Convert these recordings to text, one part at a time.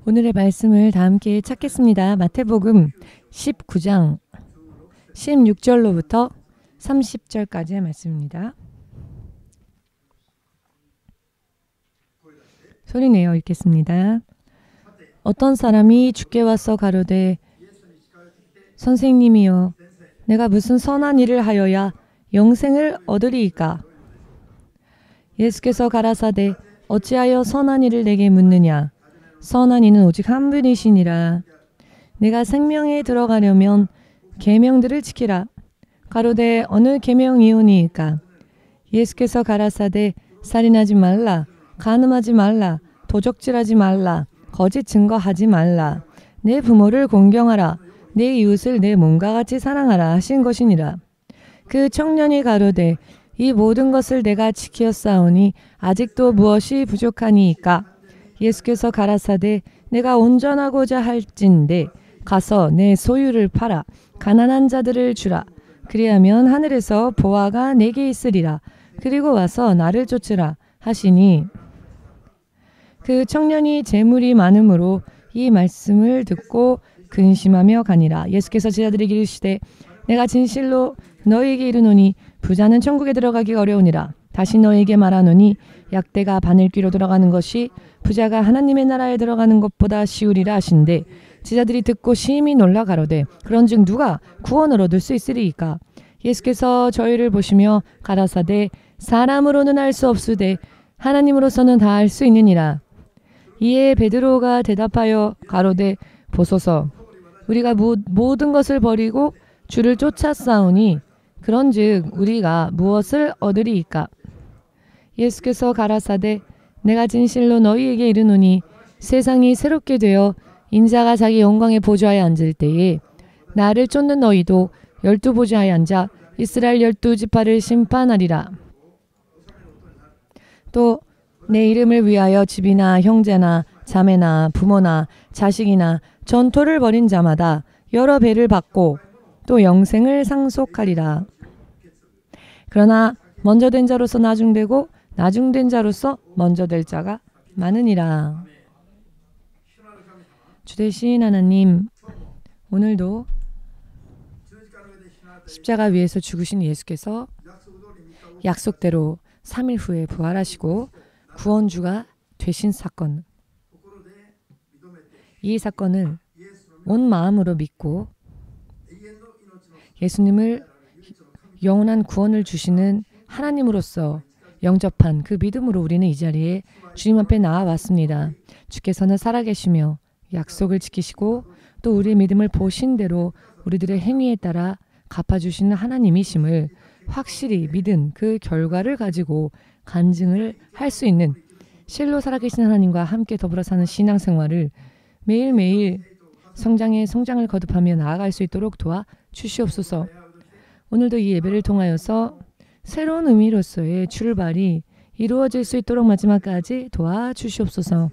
오늘의 말씀을 다 함께 찾겠습니다. 마태복음 19장 16절로부터 30절까지의 말씀입니다. 소리내어 읽겠습니다. 어떤 사람이 주께 와서 가로되 선생님이여 내가 무슨 선한 일을 하여야 영생을 얻으리이까? 예수께서 가라사대 어찌하여 선한 일을 내게 묻느냐? 선한 이는 오직 한 분이시니라. 내가 생명에 들어가려면 계명들을 지키라. 가로되 어느 계명이오니이까? 예수께서 가라사대 살인하지 말라, 간음하지 말라, 도적질하지 말라, 거짓 증거하지 말라, 내 부모를 공경하라, 내 이웃을 내 몸과 같이 사랑하라 하신 것이니라. 그 청년이 가로되 이 모든 것을 내가 지키었사오니 아직도 무엇이 부족하니이까? 예수께서 가라사대 내가 온전하고자 할진대 가서 내 소유를 팔아 가난한 자들을 주라. 그리하면 하늘에서 보화가 내게 있으리라. 그리고 와서 나를 쫓으라 하시니 그 청년이 재물이 많음으로 이 말씀을 듣고 근심하며 가니라. 예수께서 제자들에게 이르시되 내가 진실로 너희에게 이르노니 부자는 천국에 들어가기 어려우니라. 다시 너희에게 말하노니 약대가 바늘귀로 들어가는 것이 부자가 하나님의 나라에 들어가는 것보다 쉬우리라 하신대 제자들이 듣고 심히 놀라 가로되 그런즉 누가 구원을 얻을 수 있으리이까? 예수께서 저희를 보시며 가라사대 사람으로는 할 수 없으되 하나님으로서는 다 할 수 있느니라. 이에 베드로가 대답하여 가로되 보소서 우리가 모든 것을 버리고 주를 쫓아싸우니 그런즉 우리가 무엇을 얻으리이까? 예수께서 가라사대 내가 진실로 너희에게 이르노니 세상이 새롭게 되어 인자가 자기 영광의 보좌에 앉을 때에 나를 쫓는 너희도 12보좌에 앉아 이스라엘 12지파를 심판하리라. 또 내 이름을 위하여 집이나 형제나 자매나 부모나 자식이나 전토를 벌인 자마다 여러 배를 받고 또 영생을 상속하리라. 그러나 먼저 된 자로서 나중되고 나중된 자로서 먼저 될 자가 많으니라. 주대신 하나님, 오늘도 십자가 위에서 죽으신 예수께서 약속대로 3일 후에 부활하시고 구원주가 되신 사건, 이 사건을 온 마음으로 믿고 예수님을 영원한 구원을 주시는 하나님으로서 영접한 그 믿음으로 우리는 이 자리에 주님 앞에 나아왔습니다. 주께서는 살아계시며 약속을 지키시고 또 우리의 믿음을 보신 대로 우리들의 행위에 따라 갚아주시는 하나님이심을 확실히 믿은 그 결과를 가지고 간증을 할 수 있는 실로 살아계신 하나님과 함께 더불어 사는 신앙생활을 매일매일 성장을 거듭하며 나아갈 수 있도록 도와 주시옵소서. 오늘도 이 예배를 통하여서 새로운 의미로서의 출발이 이루어질 수 있도록 마지막까지 도와주시옵소서.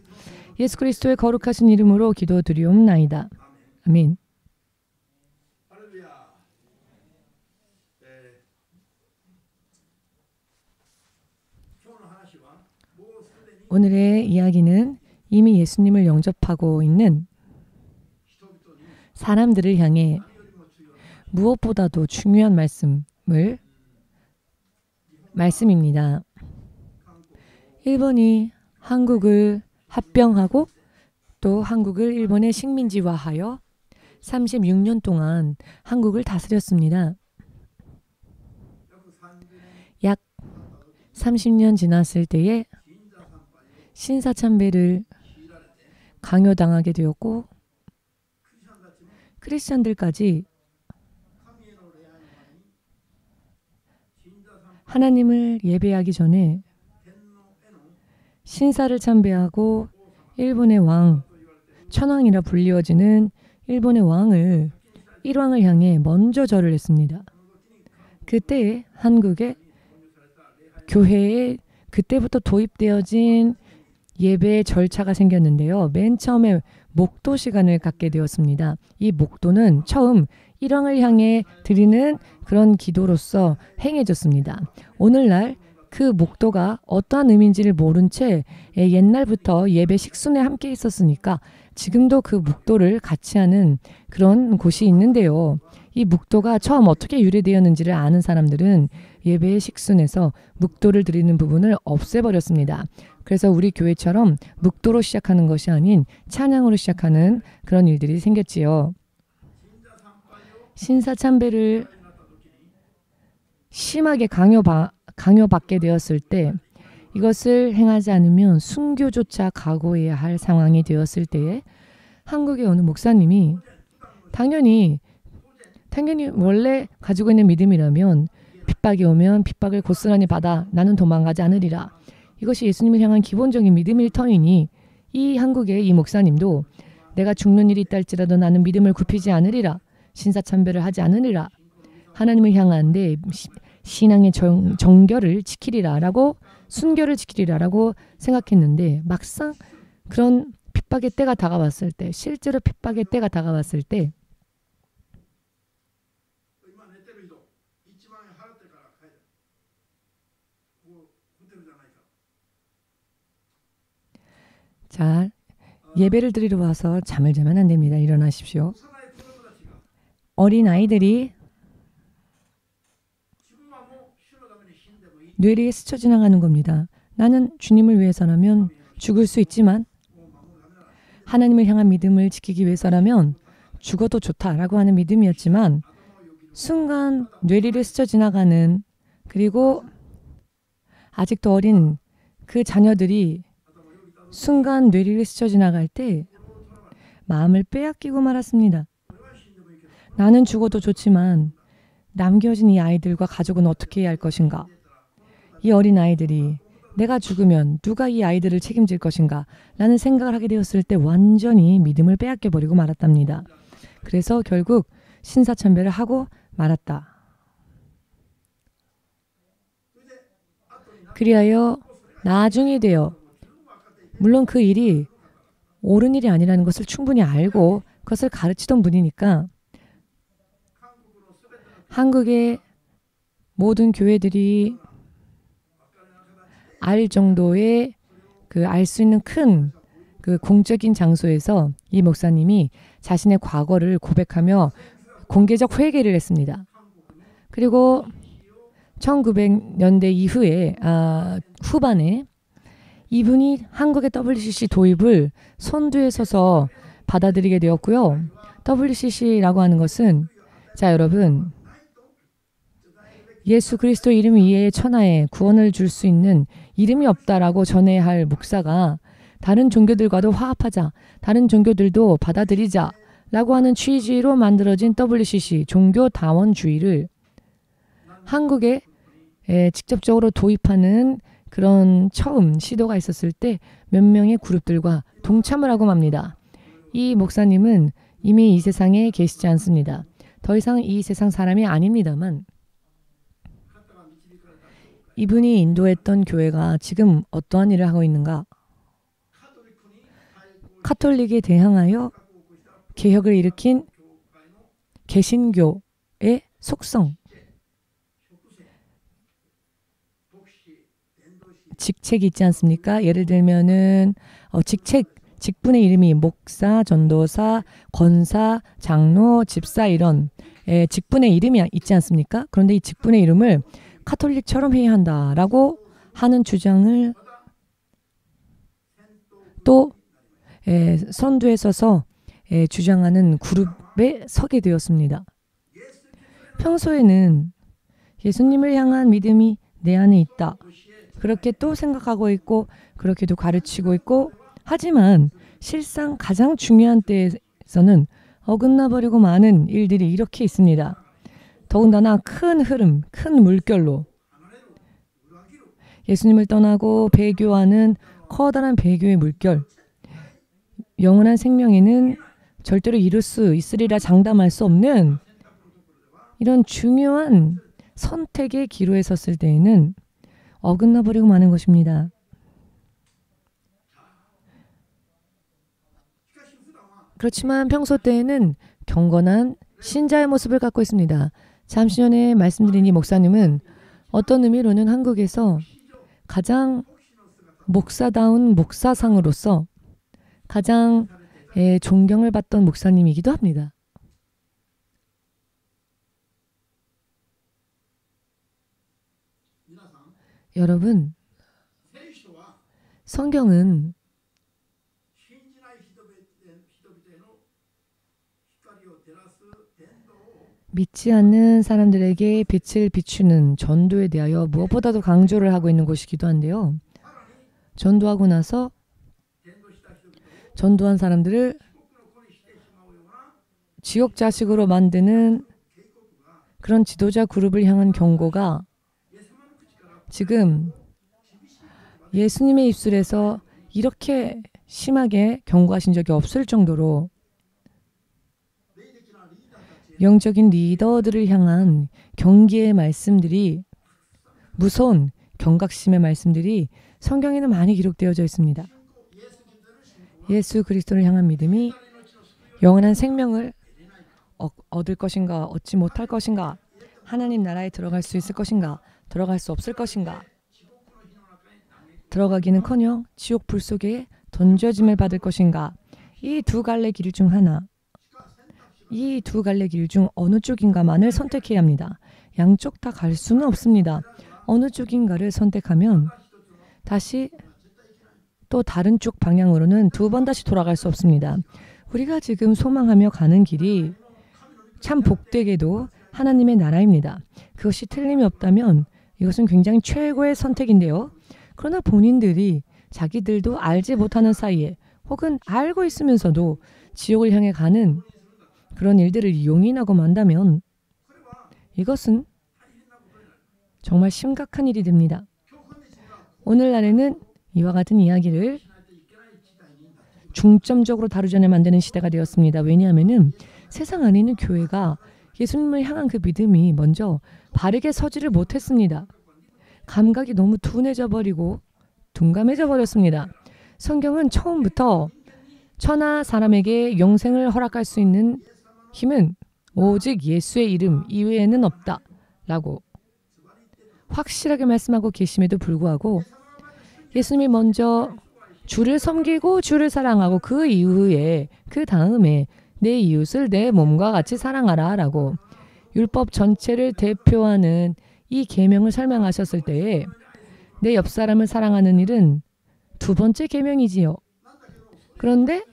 예수 그리스도의 거룩하신 이름으로 기도드리옵나이다. 아멘. 오늘의 이야기는 이미 예수님을 영접하고 있는 사람들을 향해 무엇보다도 중요한 말씀입니다. 일본이 한국을 합병하고 또 한국을 일본의 식민지화하여 36년 동안 한국을 다스렸습니다. 약 30년 지났을 때에 신사참배를 강요당하게 되었고 크리스천들까지 하나님을 예배하기 전에 신사를 참배하고 일본의 왕, 천황이라 불리워지는 일본의 왕을 일왕을 향해 먼저 절을 했습니다. 그때 한국의 교회에 그때부터 도입되어진 예배의 절차가 생겼는데요. 맨 처음에 목도 시간을 갖게 되었습니다. 이 목도는 처음 일왕을 향해 드리는 그런 기도로서 행해졌습니다. 오늘날 그 목도가 어떠한 의미인지를 모른 채 옛날부터 예배 식순에 함께 있었으니까 지금도 그 묵도를 같이 하는 그런 곳이 있는데요. 이 묵도가 처음 어떻게 유래되었는지를 아는 사람들은 예배의 식순에서 묵도를 드리는 부분을 없애버렸습니다. 그래서 우리 교회처럼 묵도로 시작하는 것이 아닌 찬양으로 시작하는 그런 일들이 생겼지요. 신사참배를 심하게 강요받게 되었을 때, 이것을 행하지 않으면 순교조차 각오해야 할 상황이 되었을 때에 한국의 어느 목사님이 당연히 원래 가지고 있는 믿음이라면 핍박이 오면 핍박을 고스란히 받아 나는 도망가지 않으리라. 이것이 예수님을 향한 기본적인 믿음일 터이니 이 한국의 이 목사님도 내가 죽는 일이 있다 할지라도 나는 믿음을 굽히지 않으리라. 신사참배를 하지 않으리라. 하나님을 향한 내 신앙의 정결을 지키리라 라고, 순결을 지키리라 라고 생각했는데, 막상 그런 핍박의 때가 다가왔을 때, 실제로 핍박의 때가 다가왔을 때 자, 예배를 드리러 와서 잠을 자면 안 됩니다. 일어나십시오. 어린 아이들이 뇌리에 스쳐 지나가는 겁니다. 나는 주님을 위해서라면 죽을 수 있지만 하나님을 향한 믿음을 지키기 위해서라면 죽어도 좋다라고 하는 믿음이었지만, 순간 뇌리를 스쳐 지나가는, 그리고 아직도 어린 그 자녀들이 순간 뇌리를 스쳐 지나갈 때 마음을 빼앗기고 말았습니다. 나는 죽어도 좋지만 남겨진 이 아이들과 가족은 어떻게 해야 할 것인가? 이 어린 아이들이 내가 죽으면 누가 이 아이들을 책임질 것인가? 라는 생각을 하게 되었을 때 완전히 믿음을 빼앗겨버리고 말았답니다. 그래서 결국 신사참배를 하고 말았다. 그리하여 나중이 되어, 물론 그 일이 옳은 일이 아니라는 것을 충분히 알고 그것을 가르치던 분이니까 한국의 모든 교회들이 알 정도의 알 수 있는 큰 그 공적인 장소에서 이 목사님이 자신의 과거를 고백하며 공개적 회개를 했습니다. 그리고 1900년대 이후에 후반에 이분이 한국의 WCC 도입을 선두에 서서 받아들이게 되었고요. WCC라고 하는 것은, 자 여러분, 예수 그리스도 이름 이외에 천하에 구원을 줄 수 있는 이름이 없다라고 전해야 할 목사가 다른 종교들과도 화합하자, 다른 종교들도 받아들이자 라고 하는 취지로 만들어진 WCC, 종교다원주의를 한국에 직접적으로 도입하는 그런 처음 시도가 있었을 때 몇 명의 그룹들과 동참을 하고 맙니다. 이 목사님은 이미 이 세상에 계시지 않습니다. 더 이상 이 세상 사람이 아닙니다만, 이분이 인도했던 교회가 지금 어떠한 일을 하고 있는가? 카톨릭에 대항하여 개혁을 일으킨 개신교의 속성, 직책이 있지 않습니까? 예를 들면은 직분의 이름이 목사, 전도사, 권사, 장로, 집사, 이런 직분의 이름이 있지 않습니까? 그런데 이 직분의 이름을 카톨릭처럼 해야 한다라고 하는 주장을 또 선두에 서서 주장하는 그룹에 서게 되었습니다. 평소에는 예수님을 향한 믿음이 내 안에 있다, 그렇게 또 생각하고 있고 그렇게도 가르치고 있고, 하지만 실상 가장 중요한 때에서는 어긋나버리고 많은 일들이 이렇게 있습니다. 더군다나 큰 흐름, 큰 물결로 예수님을 떠나고 배교하는 커다란 배교의 물결, 영원한 생명에는 절대로 이룰 수 있으리라 장담할 수 없는 이런 중요한 선택의 기로에 섰을 때에는 어긋나버리고 마는 것입니다. 그렇지만 평소 때에는 경건한 신자의 모습을 갖고 있습니다. 잠시 전에 말씀드린 이 목사님은 어떤 의미로는 한국에서 가장 목사다운 목사상으로서 가장 존경을 받던 목사님이기도 합니다. 여러분, 성경은 믿지 않는 사람들에게 빛을 비추는 전도에 대하여 무엇보다도 강조를 하고 있는 곳이기도 한데요. 전도하고 나서 전도한 사람들을 지옥 자식으로 만드는 그런 지도자 그룹을 향한 경고가 지금 예수님의 입술에서 이렇게 심하게 경고하신 적이 없을 정도로 영적인 리더들을 향한 경계의 말씀들이, 무서운 경각심의 말씀들이 성경에는 많이 기록되어져 있습니다. 예수 그리스도를 향한 믿음이 영원한 생명을 얻을 것인가, 얻지 못할 것인가, 하나님 나라에 들어갈 수 있을 것인가, 들어갈 수 없을 것인가, 들어가기는커녕 지옥 불 속에 던져짐을 받을 것인가, 이 두 갈래 길 중 하나, 이 두 갈래 길 중 어느 쪽인가만을 선택해야 합니다. 양쪽 다 갈 수는 없습니다. 어느 쪽인가를 선택하면 다시 또 다른 쪽 방향으로는 두 번 다시 돌아갈 수 없습니다. 우리가 지금 소망하며 가는 길이 참 복되게도 하나님의 나라입니다. 그것이 틀림이 없다면 이것은 굉장히 최고의 선택인데요. 그러나 본인들이 자기들도 알지 못하는 사이에 혹은 알고 있으면서도 지옥을 향해 가는 그런 일들을 용인하고 만다면 이것은 정말 심각한 일이 됩니다. 오늘날에는 이와 같은 이야기를 중점적으로 다루자냐 만드는 시대가 되었습니다. 왜냐하면 세상 안에 있는 교회가 예수님을 향한 그 믿음이 먼저 바르게 서지를 못했습니다. 감각이 너무 둔해져 버리고 둔감해져 버렸습니다. 성경은 처음부터 천하 사람에게 영생을 허락할 수 있는 힘은 오직 예수의 이름 이외에는 없다 라고 확실하게 말씀하고 계심에도 불구하고 예수님이 먼저 주를 섬기고 주를 사랑하고 그 이후에 그 다음에 내 이웃을 내 몸과 같이 사랑하라 라고 율법 전체를 대표하는 이 계명을 설명하셨을 때에 내 옆 사람을 사랑하는 일은 두 번째 계명이지요. 그런데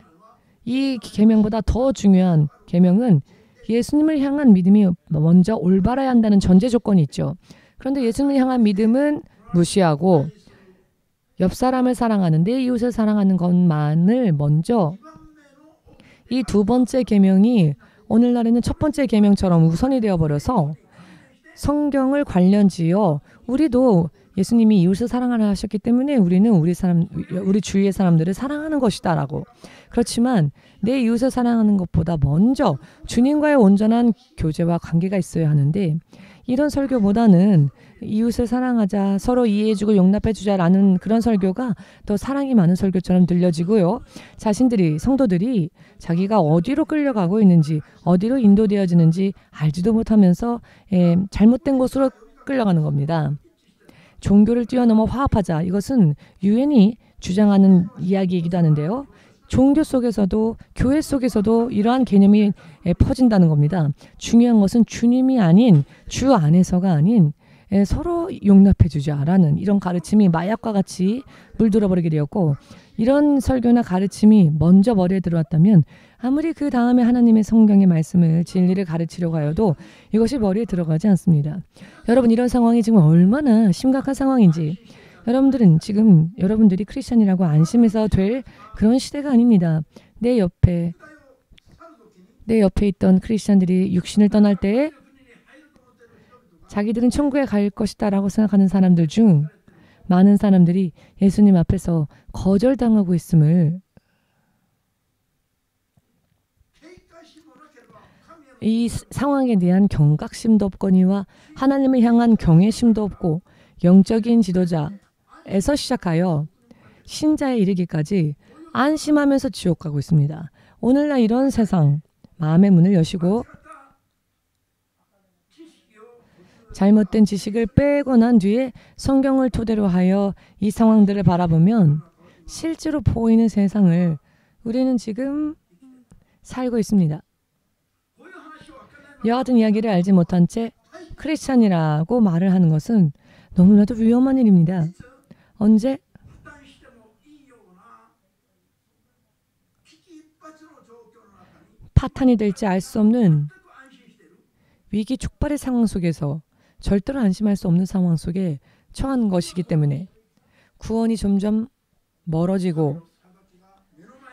이 계명보다 더 중요한 계명은 예수님을 향한 믿음이 먼저 올바라야 한다는 전제 조건이 있죠. 그런데 예수님을 향한 믿음은 무시하고 옆 사람을 사랑하는데 이웃을 사랑하는 것만을 먼저 이 두 번째 계명이 오늘날에는 첫 번째 계명처럼 우선이 되어버려서 성경을 관련지어 우리도 예수님이 이웃을 사랑하라 하셨기 때문에 우리는 우리 주위의 사람들을 사랑하는 것이다 라고. 그렇지만 내 이웃을 사랑하는 것보다 먼저 주님과의 온전한 교제와 관계가 있어야 하는데 이런 설교보다는 이웃을 사랑하자, 서로 이해해주고 용납해주자라는 그런 설교가 더 사랑이 많은 설교처럼 들려지고요. 자신들이, 성도들이 자기가 어디로 끌려가고 있는지, 어디로 인도되어지는지 알지도 못하면서 잘못된 곳으로 끌려가는 겁니다. 종교를 뛰어넘어 화합하자. 이것은 유엔이 주장하는 이야기이기도 하는데요. 종교 속에서도 교회 속에서도 이러한 개념이 퍼진다는 겁니다. 중요한 것은 주님이 아닌 주 안에서가 아닌 서로 용납해주자라는 이런 가르침이 마약과 같이 물들어버리게 되었고 이런 설교나 가르침이 먼저 머리에 들어왔다면 아무리 그 다음에 하나님의 성경의 말씀을 진리를 가르치려고 하여도 이것이 머리에 들어가지 않습니다. 여러분 이런 상황이 지금 얼마나 심각한 상황인지 여러분들은 지금 여러분들이 크리스천이라고 안심해서 될 그런 시대가 아닙니다. 내 옆에 있던 크리스천들이 육신을 떠날 때에 자기들은 천국에 갈 것이다 라고 생각하는 사람들 중 많은 사람들이 예수님 앞에서 거절당하고 있음을 이 상황에 대한 경각심도 없거니와 하나님을 향한 경외심도 없고 영적인 지도자에서 시작하여 신자에 이르기까지 안심하면서 지옥 가고 있습니다. 오늘날 이런 세상 마음의 문을 여시고 잘못된 지식을 빼고 난 뒤에 성경을 토대로 하여 이 상황들을 바라보면 실제로 보이는 세상을 우리는 지금 살고 있습니다. 이와 같은 이야기를 알지 못한 채 크리스찬이라고 말을 하는 것은 너무나도 위험한 일입니다. 언제 파탄이 될지 알 수 없는 위기 촉발의 상황 속에서 절대로 안심할 수 없는 상황 속에 처한 것이기 때문에 구원이 점점 멀어지고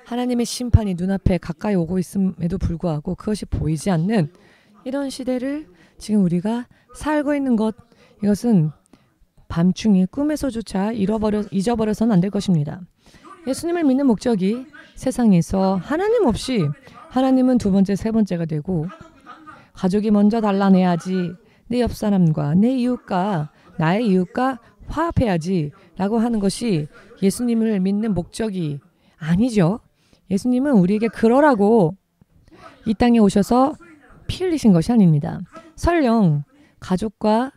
하나님의 심판이 눈앞에 가까이 오고 있음에도 불구하고 그것이 보이지 않는 이런 시대를 지금 우리가 살고 있는 것, 이것은 밤중에 꿈에서조차 잊어버려서는 안 될 것입니다. 예수님을 믿는 목적이 세상에서 하나님 없이 하나님은 두 번째, 세 번째가 되고 가족이 먼저 달라내야지, 내 옆 사람과 내 이웃과 나의 이웃과 화합해야지 라고 하는 것이 예수님을 믿는 목적이 아니죠. 예수님은 우리에게 그러라고 이 땅에 오셔서 피 흘리신 것이 아닙니다. 설령 가족과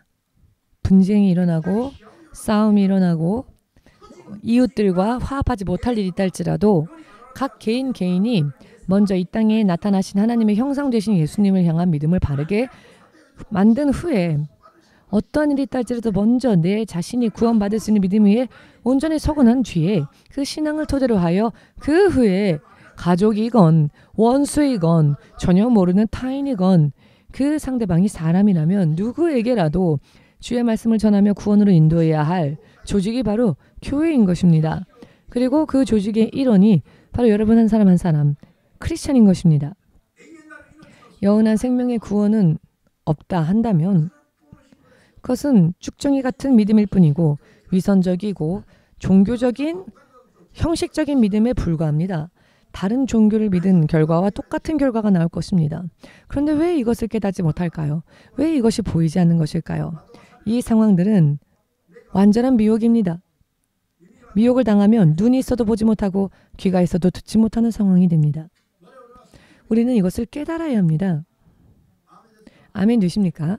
분쟁이 일어나고 싸움이 일어나고 이웃들과 화합하지 못할 일이 있다 할지라도 각 개인이 먼저 이 땅에 나타나신 하나님의 형상 되신 예수님을 향한 믿음을 바르게 만든 후에 어떠한 일이 있다 할지라도 먼저 내 자신이 구원받을 수 있는 믿음 위에 온전히 서고 난 뒤에 그 신앙을 토대로 하여 그 후에 가족이건 원수이건 전혀 모르는 타인이건 그 상대방이 사람이라면 누구에게라도 주의 말씀을 전하며 구원으로 인도해야 할 조직이 바로 교회인 것입니다. 그리고 그 조직의 일원이 바로 여러분 한 사람 한 사람 크리스찬인 것입니다. 영원한 생명의 구원은 없다 한다면 그것은 쭉정이 같은 믿음일 뿐이고 위선적이고 종교적인 형식적인 믿음에 불과합니다. 다른 종교를 믿은 결과와 똑같은 결과가 나올 것입니다. 그런데 왜 이것을 깨닫지 못할까요? 왜 이것이 보이지 않는 것일까요? 이 상황들은 완전한 미혹입니다. 미혹을 당하면 눈이 있어도 보지 못하고 귀가 있어도 듣지 못하는 상황이 됩니다. 우리는 이것을 깨달아야 합니다. 아멘 되십니까?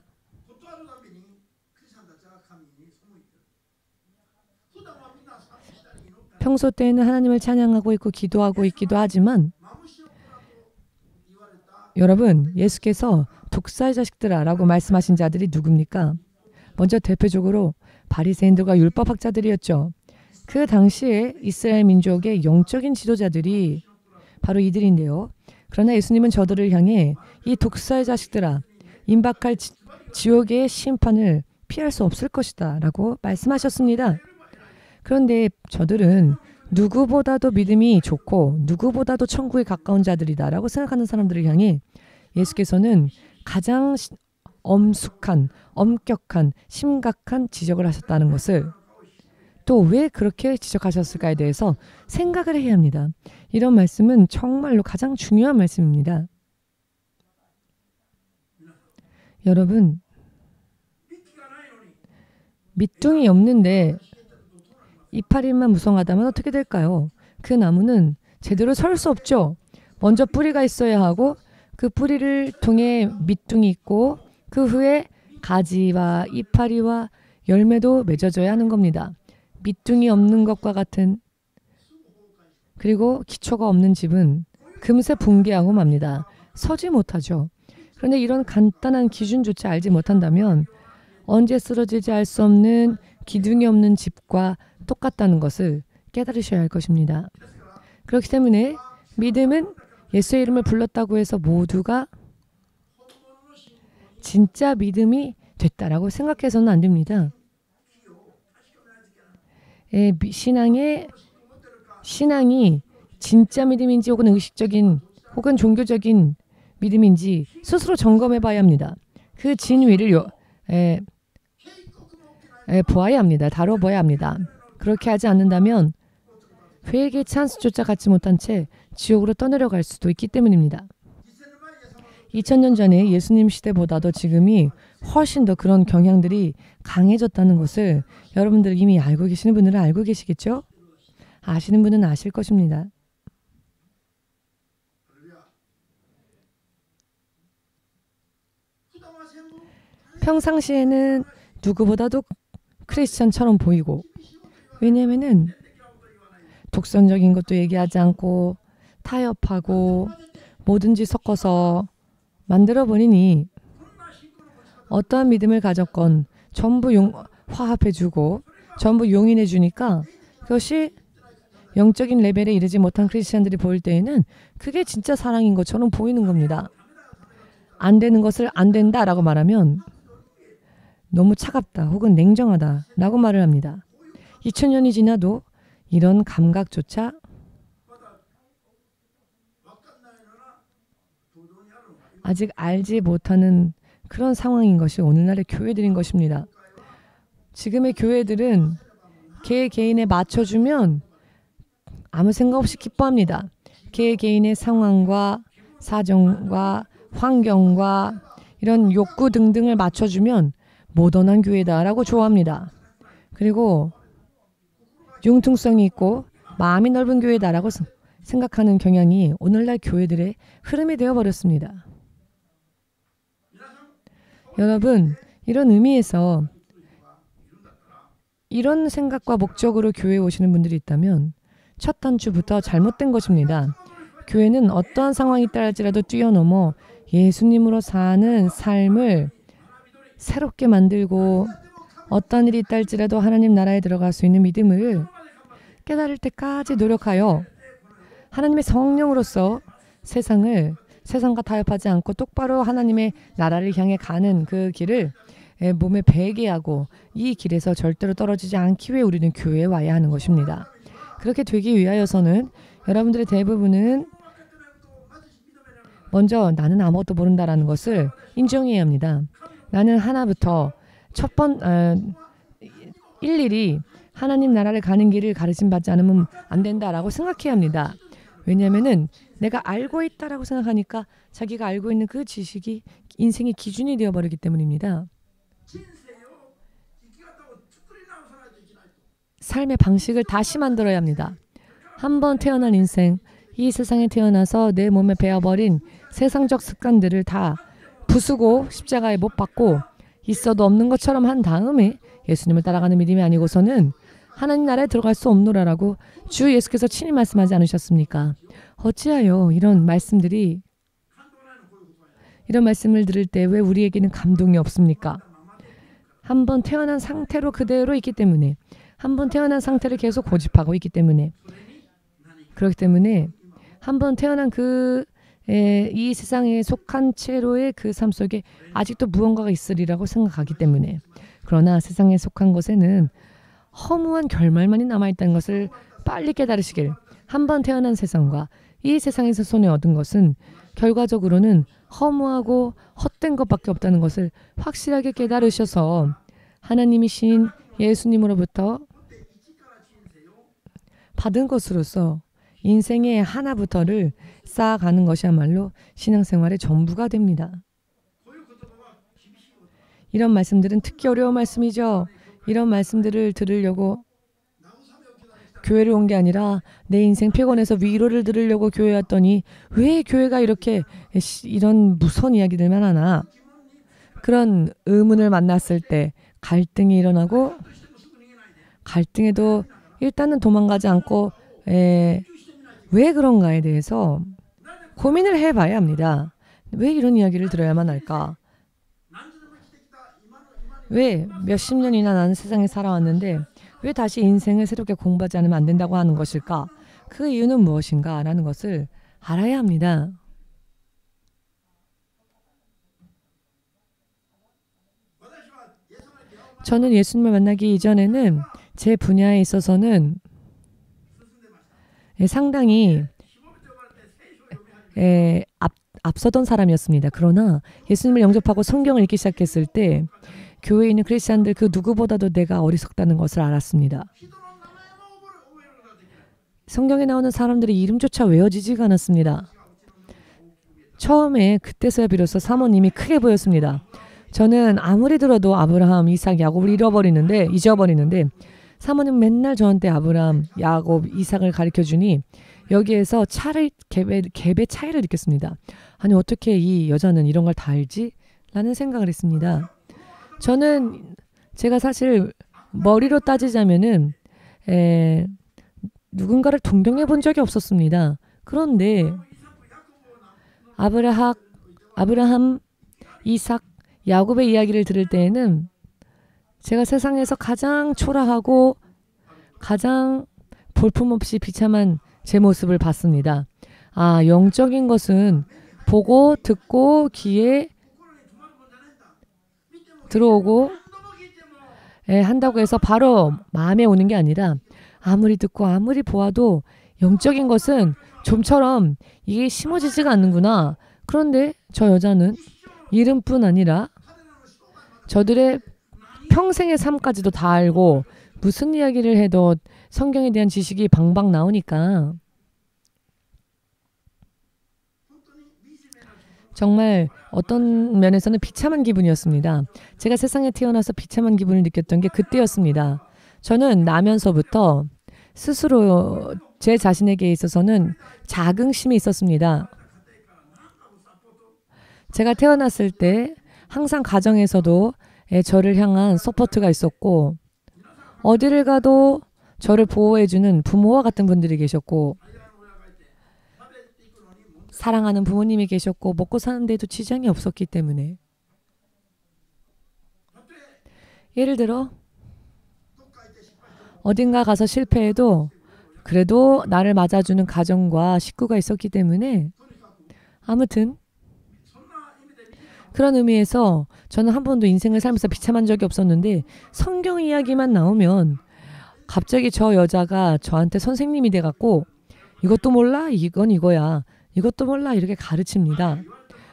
평소 때에는 하나님을 찬양하고 있고 기도하고 있기도 하지만 여러분, 예수께서 독사의 자식들아 라고 말씀하신 자들이 누굽니까? 먼저 대표적으로 바리새인들과 율법학자들이었죠. 그 당시에 이스라엘 민족의 영적인 지도자들이 바로 이들인데요. 그러나 예수님은 저들을 향해 이 독사의 자식들아, 임박할 지옥의 심판을 피할 수 없을 것이다 라고 말씀하셨습니다. 그런데 저들은 누구보다도 믿음이 좋고 누구보다도 천국에 가까운 자들이다 라고 생각하는 사람들을 향해 예수께서는 가장 엄숙한, 엄격한, 심각한 지적을 하셨다는 것을, 또 왜 그렇게 지적하셨을까에 대해서 생각을 해야 합니다. 이런 말씀은 정말로 가장 중요한 말씀입니다. 여러분, 밑둥이 없는데 이파리만 무성하다면 어떻게 될까요? 그 나무는 제대로 설 수 없죠. 먼저 뿌리가 있어야 하고 그 뿌리를 통해 밑둥이 있고 그 후에 가지와 이파리와 열매도 맺어져야 하는 겁니다. 밑둥이 없는 것과 같은, 그리고 기초가 없는 집은 금세 붕괴하고 맙니다. 서지 못하죠. 그런데 이런 간단한 기준조차 알지 못한다면 언제 쓰러질지 알 수 없는 기둥이 없는 집과 똑같다는 것을 깨달으셔야 할 것입니다. 그렇기 때문에 믿음은 예수의 이름을 불렀다고 해서 모두가 진짜 믿음이 됐다라고 생각해서는 안 됩니다. 신앙이 진짜 믿음인지 혹은 의식적인 혹은 종교적인 믿음인지 스스로 점검해 봐야 합니다. 그 진위를 보아야 합니다. 다뤄봐야 합니다. 그렇게 하지 않는다면 회개의 찬스조차 갖지 못한 채 지옥으로 떠내려갈 수도 있기 때문입니다. 2000년 전에 예수님 시대보다도 지금이 훨씬 더 그런 경향들이 강해졌다는 것을 여러분들 이미 알고 계시는 분들은 알고 계시겠죠? 아시는 분은 아실 것입니다. 평상시에는 누구보다도 크리스천처럼 보이고, 왜냐면은 독선적인 것도 얘기하지 않고 타협하고 뭐든지 섞어서 만들어버리니 어떠한 믿음을 가졌건 전부 화합해주고 전부 용인해주니까 그것이 영적인 레벨에 이르지 못한 크리스천들이 보일 때에는 그게 진짜 사랑인 것처럼 보이는 겁니다. 안 되는 것을 안 된다라고 말하면 너무 차갑다 혹은 냉정하다 라고 말을 합니다. 2000년이 지나도 이런 감각조차 아직 알지 못하는 그런 상황인 것이 오늘날의 교회들인 것입니다. 지금의 교회들은 개개인에 맞춰주면 아무 생각 없이 기뻐합니다. 개개인의 상황과 사정과 환경과 이런 욕구 등등을 맞춰주면 모던한 교회다라고 좋아합니다. 그리고 융통성이 있고 마음이 넓은 교회다라고 생각하는 경향이 오늘날 교회들의 흐름이 되어버렸습니다. 여러분, 이런 의미에서 이런 생각과 목적으로 교회에 오시는 분들이 있다면 첫 단추부터 잘못된 것입니다. 교회는 어떠한 상황이 있다 할지라도 뛰어넘어 예수님으로 사는 삶을 새롭게 만들고 어떤 일이 있다 할지라도 하나님 나라에 들어갈 수 있는 믿음을 깨달을 때까지 노력하여 하나님의 성령으로서 세상과 타협하지 않고 똑바로 하나님의 나라를 향해 가는 그 길을 몸에 배게 하고 이 길에서 절대로 떨어지지 않기 위해 우리는 교회에 와야 하는 것입니다. 그렇게 되기 위하여서는 여러분들의 대부분은 먼저 나는 아무것도 모른다라는 것을 인정해야 합니다. 나는 하나부터 일일이 하나님 나라를 가는 길을 가르침받지 않으면 안 된다라고 생각해야 합니다. 왜냐하면은 내가 알고 있다라고 생각하니까 자기가 알고 있는 그 지식이 인생의 기준이 되어버리기 때문입니다. 삶의 방식을 다시 만들어야 합니다. 한 번 태어난 인생, 이 세상에 태어나서 내 몸에 배어버린 세상적 습관들을 다 부수고 십자가에 못 박고 있어도 없는 것처럼 한 다음에 예수님을 따라가는 믿음이 아니고서는 하나님 나라에 들어갈 수 없노라라고 주 예수께서 친히 말씀하지 않으셨습니까? 어찌하여 이런 말씀을 들을 때 왜 우리에게는 감동이 없습니까? 한 번 태어난 상태로 그대로 있기 때문에, 한 번 태어난 상태를 계속 고집하고 있기 때문에, 그렇기 때문에 한 번 태어난 이 세상에 속한 채로의 그 삶 속에 아직도 무언가가 있으리라고 생각하기 때문에, 그러나 세상에 속한 것에는 허무한 결말만이 남아있다는 것을 빨리 깨달으시길. 한 번 태어난 세상과 이 세상에서 손에 얻은 것은 결과적으로는 허무하고 헛된 것밖에 없다는 것을 확실하게 깨달으셔서 하나님이신 예수님으로부터 받은 것으로서 인생의 하나부터를 쌓아가는 것이야말로 신앙생활의 전부가 됩니다. 이런 말씀들은 특히 어려운 말씀이죠. 이런 말씀들을 들으려고 교회를 온 게 아니라 내 인생 피곤해서 위로를 들으려고 교회 왔더니 왜 교회가 이렇게 이런 무서운 이야기들만 하나. 그런 의문을 만났을 때 갈등이 일어나고, 갈등에도 일단은 도망가지 않고 왜 그런가에 대해서 고민을 해봐야 합니다. 왜 이런 이야기를 들어야만 할까? 왜 몇십 년이나 나는 세상에 살아왔는데 왜 다시 인생을 새롭게 공부하지 않으면 안 된다고 하는 것일까? 그 이유는 무엇인가? 라는 것을 알아야 합니다. 저는 예수님을 만나기 이전에는 제 분야에 있어서는 상당히 앞서던 사람이었습니다. 그러나 예수님을 영접하고 성경을 읽기 시작했을 때 교회에 있는 크리스찬들 그 누구보다도 내가 어리석다는 것을 알았습니다. 성경에 나오는 사람들의 이름조차 외워지지가 않았습니다. 처음에 그때서야 비로소 사모님이 크게 보였습니다. 저는 아무리 들어도 아브라함, 이삭, 야곱을 잊어버리는데 사모님 맨날 저한테 아브라함, 야곱, 이삭을 가르쳐주니 여기에서 갭의 차이를 느꼈습니다. 아니 어떻게 이 여자는 이런 걸 다 알지? 라는 생각을 했습니다. 저는 제가 사실 머리로 따지자면은 누군가를 동경해 본 적이 없었습니다. 그런데 아브라함, 이삭, 야곱의 이야기를 들을 때에는 제가 세상에서 가장 초라하고 가장 볼품없이 비참한 제 모습을 봤습니다. 아, 영적인 것은 보고 듣고 귀에 들어오고 한다고 해서 바로 마음에 오는 게 아니라 아무리 듣고 아무리 보아도 영적인 것은 좀처럼 이게 심어지지가 않는구나. 그런데 저 여자는 이름뿐 아니라 저들의 평생의 삶까지도 다 알고 무슨 이야기를 해도 성경에 대한 지식이 방방 나오니까 정말 어떤 면에서는 비참한 기분이었습니다. 제가 세상에 태어나서 비참한 기분을 느꼈던 게 그때였습니다. 저는 나면서부터 스스로 제 자신에게 있어서는 자긍심이 있었습니다. 제가 태어났을 때 항상 가정에서도 저를 향한 서포트가 있었고 어디를 가도 저를 보호해주는 부모와 같은 분들이 계셨고 사랑하는 부모님이 계셨고 먹고 사는 데도 지장이 없었기 때문에 예를 들어 어딘가 가서 실패해도 그래도 나를 맞아주는 가정과 식구가 있었기 때문에 아무튼 그런 의미에서 저는 한 번도 인생을 살면서 비참한 적이 없었는데 성경 이야기만 나오면 갑자기 저 여자가 저한테 선생님이 돼갖고 이것도 몰라? 이건 이거야. 이것도 몰라? 이렇게 가르칩니다.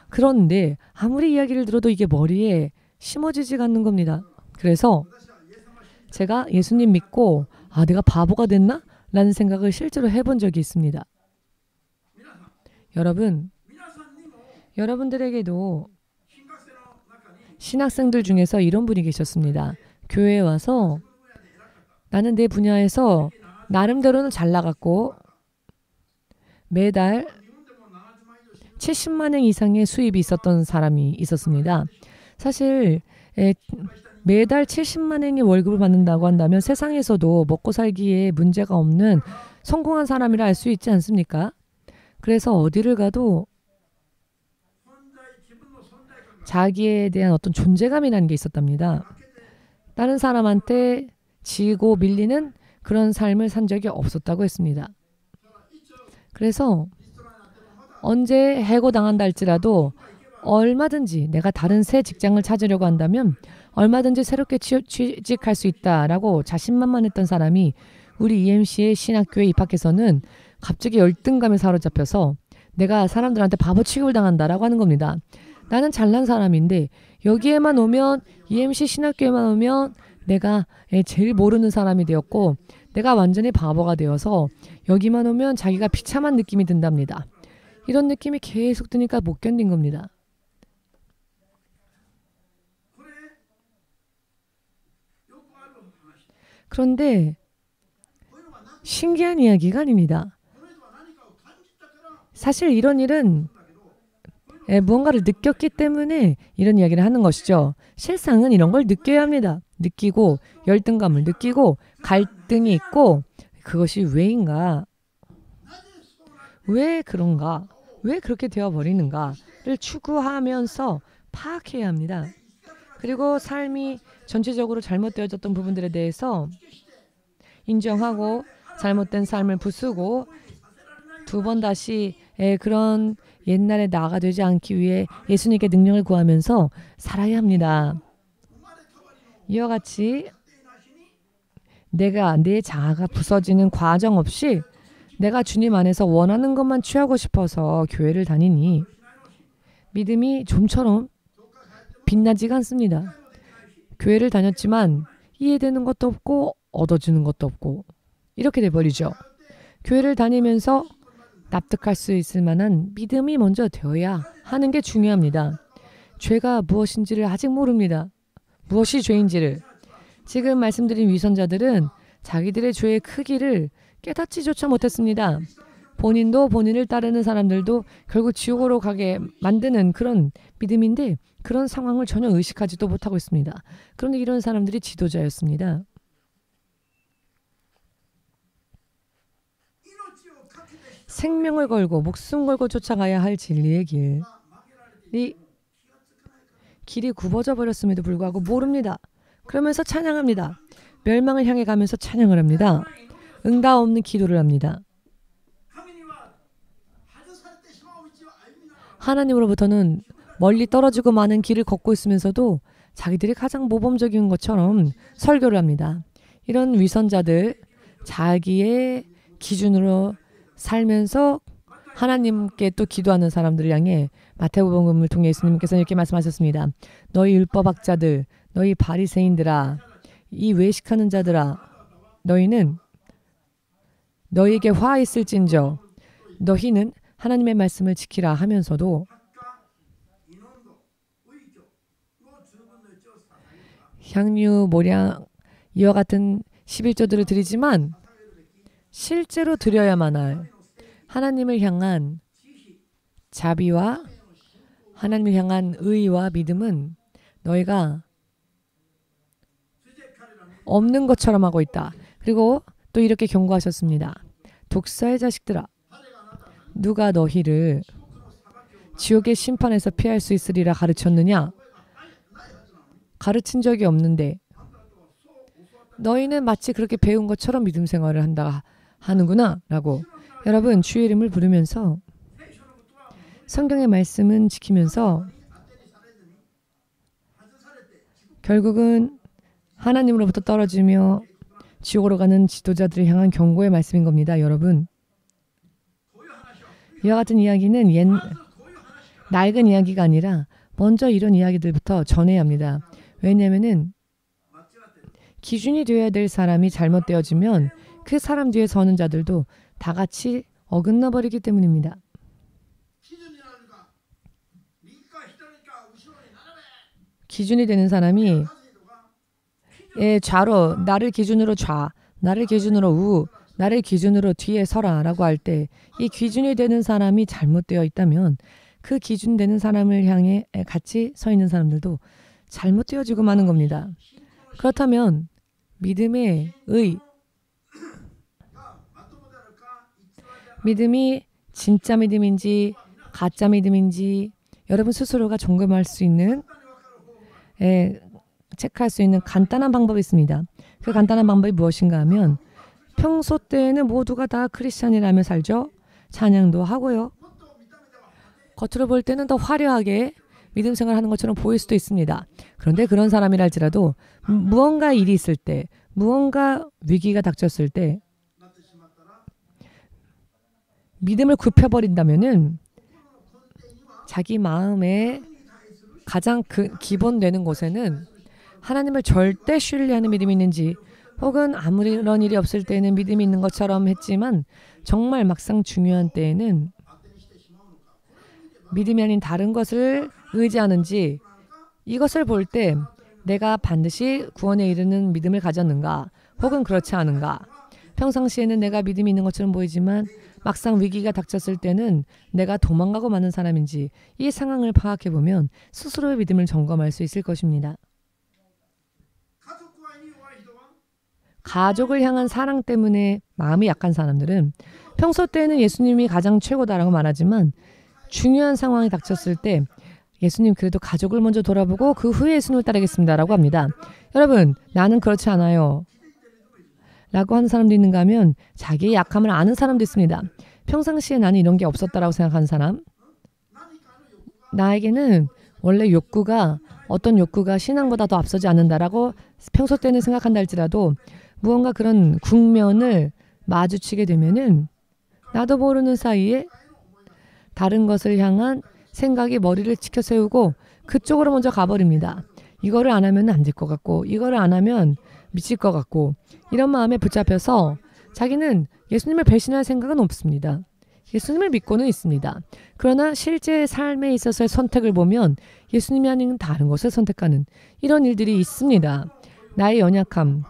그런데 아무리 이야기를 들어도 이게 머리에 심어지지가 않는 겁니다. 그래서 제가 예수님 믿고 아, 내가 바보가 됐나? 라는 생각을 실제로 해본 적이 있습니다. 여러분들에게도 신학생들 중에서 이런 분이 계셨습니다. 교회에 와서 나는 내 분야에서 나름대로는 잘 나갔고 매달 70만 원 이상의 수입이 있었던 사람이 있었습니다. 사실 매달 70만 원의 월급을 받는다고 한다면 세상에서도 먹고 살기에 문제가 없는 성공한 사람이라 알 수 있지 않습니까? 그래서 어디를 가도 자기에 대한 어떤 존재감이라는 게 있었답니다. 다른 사람한테 지고 밀리는 그런 삶을 산 적이 없었다고 했습니다. 그래서 언제 해고당한다 할지라도 얼마든지 내가 다른 새 직장을 찾으려고 한다면 얼마든지 새롭게 취직할 수 있다라고 자신만만했던 사람이 우리 EMC의 신학교에 입학해서는 갑자기 열등감에 사로잡혀서 내가 사람들한테 바보 취급을 당한다라고 하는 겁니다. 나는 잘난 사람인데 여기에만 오면 EMC 신학교에만 오면 내가 제일 모르는 사람이 되었고 내가 완전히 바보가 되어서 여기만 오면 자기가 비참한 느낌이 든답니다. 이런 느낌이 계속 드니까 못 견딘 겁니다. 그런데 신기한 이야기가 아닙니다. 사실 이런 일은 무언가를 느꼈기 때문에 이런 이야기를 하는 것이죠. 실상은 이런 걸 느껴야 합니다. 느끼고 열등감을 느끼고 갈등이 있고 그것이 왜인가? 왜 그런가? 왜 그렇게 되어버리는가를 추구하면서 파악해야 합니다. 그리고 삶이 전체적으로 잘못되어졌던 부분들에 대해서 인정하고 잘못된 삶을 부수고 두 번 다시 그런 옛날에 나가 되지 않기 위해 예수님께 능력을 구하면서 살아야 합니다. 이와 같이 내 자아가 부서지는 과정 없이 내가 주님 안에서 원하는 것만 취하고 싶어서 교회를 다니니 믿음이 좀처럼 빛나지가 않습니다. 교회를 다녔지만 이해되는 것도 없고 얻어주는 것도 없고 이렇게 돼버리죠. 교회를 다니면서 납득할 수 있을 만한 믿음이 먼저 되어야 하는 게 중요합니다. 죄가 무엇인지를 아직 모릅니다. 무엇이 죄인지를. 지금 말씀드린 위선자들은 자기들의 죄의 크기를 깨닫지조차 못했습니다. 본인도 본인을 따르는 사람들도 결국 지옥으로 가게 만드는 그런 믿음인데 그런 상황을 전혀 의식하지도 못하고 있습니다. 그런데 이런 사람들이 지도자였습니다. 생명을 걸고 목숨 걸고 쫓아가야 할 진리의 길이 굽어져 버렸음에도 불구하고 모릅니다. 그러면서 찬양합니다. 멸망을 향해 가면서 찬양을 합니다. 응답 없는 기도를 합니다. 하나님으로부터는 멀리 떨어지고 많은 길을 걷고 있으면서도 자기들이 가장 모범적인 것처럼 설교를 합니다. 이런 위선자들, 자기의 기준으로 살면서 하나님께 또 기도하는 사람들을 향해 마태복음을 통해 예수님께서는 이렇게 말씀하셨습니다. 너희 율법학자들, 너희 바리새인들아, 이 외식하는 자들아, 너희는 너희에게 화 있을진저 너희는 하나님의 말씀을 지키라 하면서도 향유, 모량 이와 같은 11조들을 드리지만 실제로 드려야만 할 하나님을 향한 자비와 하나님을 향한 의와 믿음은 너희가 없는 것처럼 하고 있다. 그리고 또 이렇게 경고하셨습니다. 독사의 자식들아, 누가 너희를 지옥의 심판에서 피할 수 있으리라 가르쳤느냐? 가르친 적이 없는데 너희는 마치 그렇게 배운 것처럼 믿음 생활을 한다 하는구나 라고. 여러분, 주의 이름을 부르면서 성경의 말씀은 지키면서 결국은 하나님으로부터 떨어지며 지옥으로 가는 지도자들을 향한 경고의 말씀인 겁니다. 여러분, 이와 같은 이야기는 낡은 이야기가 아니라 먼저 이런 이야기들부터 전해야 합니다. 왜냐하면 기준이 되어야 될 사람이 잘못되어지면 그 사람 뒤에 서는 자들도 다 같이 어긋나 버리기 때문입니다. 기준이 되는 사람이 좌로, 나를 기준으로 좌, 나를 기준으로 우, 나를 기준으로 뒤에 서라 라고 할 때 이 기준이 되는 사람이 잘못되어 있다면 그 기준 되는 사람을 향해 같이 서 있는 사람들도 잘못되어지고 마는 겁니다. 그렇다면 믿음의 믿음이 진짜 믿음인지 가짜 믿음인지 여러분 스스로가 점검할 수 있는 체크할 수 있는 간단한 방법이 있습니다. 그 간단한 방법이 무엇인가 하면 평소 때에는 모두가 다 크리스찬이라며 살죠. 찬양도 하고요. 겉으로 볼 때는 더 화려하게 믿음 생활하는 것처럼 보일 수도 있습니다. 그런데 그런 사람이랄지라도 무언가 일이 있을 때, 무언가 위기가 닥쳤을 때 믿음을 굽혀버린다면은 자기 마음에 가장 기본되는 곳에는 하나님을 절대 신뢰하는 믿음이 있는지 혹은 아무런 일이 없을 때는 믿음이 있는 것처럼 했지만 정말 막상 중요한 때에는 믿음이 아닌 다른 것을 의지하는지 이것을 볼 때 내가 반드시 구원에 이르는 믿음을 가졌는가 혹은 그렇지 않은가. 평상시에는 내가 믿음이 있는 것처럼 보이지만 막상 위기가 닥쳤을 때는 내가 도망가고 마는 사람인지 이 상황을 파악해보면 스스로의 믿음을 점검할 수 있을 것입니다. 가족을 향한 사랑 때문에 마음이 약한 사람들은 평소 때는 예수님이 가장 최고다라고 말하지만 중요한 상황이 닥쳤을 때 예수님 그래도 가족을 먼저 돌아보고 그 후에 예수님을 따르겠습니다 라고 합니다. 여러분, 나는 그렇지 않아요 라고 하는 사람도 있는가 하면 자기의 약함을 아는 사람도 있습니다. 평상시에 나는 이런 게 없었다라고 생각하는 사람, 나에게는 원래 어떤 욕구가 신앙보다 더 앞서지 않는다라고 평소 때는 생각한다 할지라도 무언가 그런 국면을 마주치게 되면은 나도 모르는 사이에 다른 것을 향한 생각이 머리를 치켜 세우고 그쪽으로 먼저 가버립니다. 이거를 안 하면 안 될 것 같고 이거를 안 하면 미칠 것 같고 이런 마음에 붙잡혀서 자기는 예수님을 배신할 생각은 없습니다. 예수님을 믿고는 있습니다. 그러나 실제 삶에 있어서의 선택을 보면 예수님이 아닌 다른 것을 선택하는 이런 일들이 있습니다. 나의 연약함,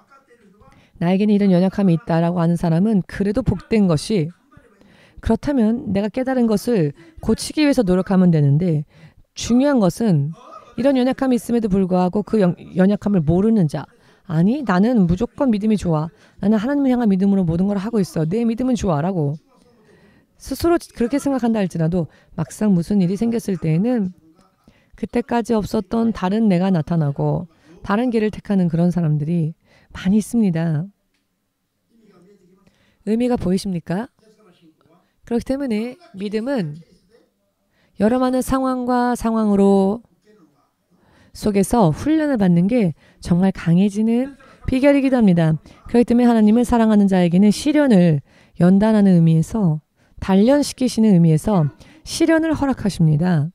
나에게는 이런 연약함이 있다라고 하는 사람은 그래도 복된 것이 그렇다면 내가 깨달은 것을 고치기 위해서 노력하면 되는데 중요한 것은 이런 연약함이 있음에도 불구하고 그 연약함을 모르는 자. 아니 나는 무조건 믿음이 좋아. 나는 하나님을 향한 믿음으로 모든 걸 하고 있어. 내 믿음은 좋아 라고 스스로 그렇게 생각한다 할지라도 막상 무슨 일이 생겼을 때에는 그때까지 없었던 다른 내가 나타나고 다른 길을 택하는 그런 사람들이 많이 있습니다. 의미가 보이십니까? 그렇기 때문에 믿음은 여러 많은 상황과 상황으로 속에서 훈련을 받는 게 정말 강해지는 비결이기도 합니다. 그렇기 때문에 하나님은 사랑하는 자에게는 시련을 연단하는 의미에서 단련시키시는 의미에서 시련을 허락하십니다.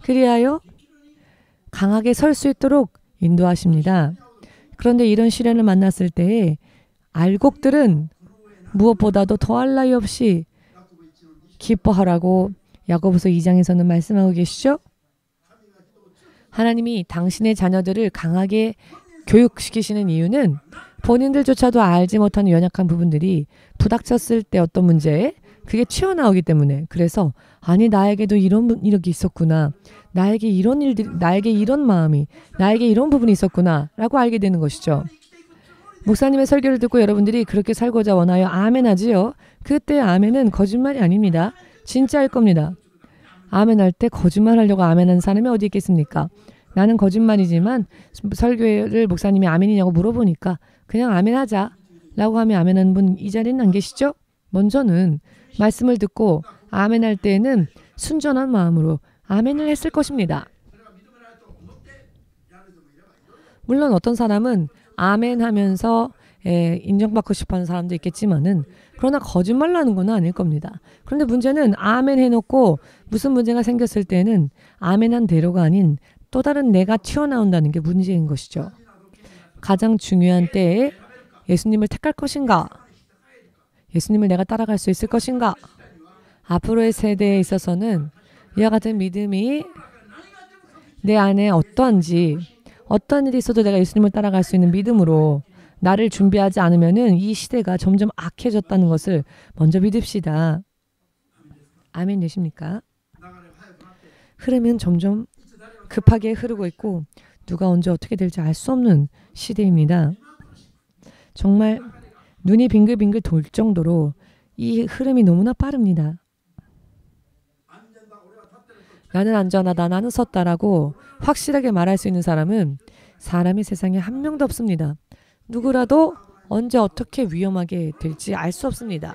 그리하여 강하게 설 수 있도록 인도하십니다. 그런데 이런 시련을 만났을 때에 알곡들은 무엇보다도 더할 나위 없이 기뻐하라고 야고보서 2장에서는 말씀하고 계시죠? 하나님이 당신의 자녀들을 강하게 교육시키시는 이유는 본인들조차도 알지 못하는 연약한 부분들이 부닥쳤을 때 어떤 문제에 그게 튀어나오기 때문에 그래서 아니 나에게도 이런 이력이 있었구나. 나에게 이런 일들이 나에게 이런 마음이 나에게 이런 부분이 있었구나 라고 알게 되는 것이죠. 목사님의 설교를 듣고 여러분들이 그렇게 살고자 원하여 아멘 하지요. 그때 아멘은 거짓말이 아닙니다. 진짜일 겁니다. 아멘할 때 거짓말하려고 아멘하는 사람이 어디 있겠습니까? 나는 거짓말이지만 설교를 목사님이 아멘이냐고 물어보니까 그냥 아멘하자 라고 하면 아멘하는 분 이 자리는 안 계시죠? 먼저는 말씀을 듣고 아멘할 때에는 순전한 마음으로 아멘을 했을 것입니다. 물론 어떤 사람은 아멘하면서 인정받고 싶어하는 사람도 있겠지만은 그러나 거짓말로 하는 건 아닐 겁니다. 그런데 문제는 아멘 해놓고 무슨 문제가 생겼을 때는 아멘한 대로가 아닌 또 다른 내가 튀어나온다는 게 문제인 것이죠. 가장 중요한 때에 예수님을 택할 것인가? 예수님을 내가 따라갈 수 있을 것인가? 앞으로의 세대에 있어서는 이와 같은 믿음이 내 안에 어떠한지 어떤 일이 있어도 내가 예수님을 따라갈 수 있는 믿음으로 나를 준비하지 않으면은 이 시대가 점점 악해졌다는 것을 먼저 믿읍시다. 아멘 되십니까? 흐름은 점점 급하게 흐르고 있고 누가 언제 어떻게 될지 알 수 없는 시대입니다. 정말 눈이 빙글빙글 돌 정도로 이 흐름이 너무나 빠릅니다. 나는 안전하다, 나는 섰다라고 확실하게 말할 수 있는 사람은 사람이 세상에 한 명도 없습니다. 누구라도 언제 어떻게 위험하게 될지 알 수 없습니다.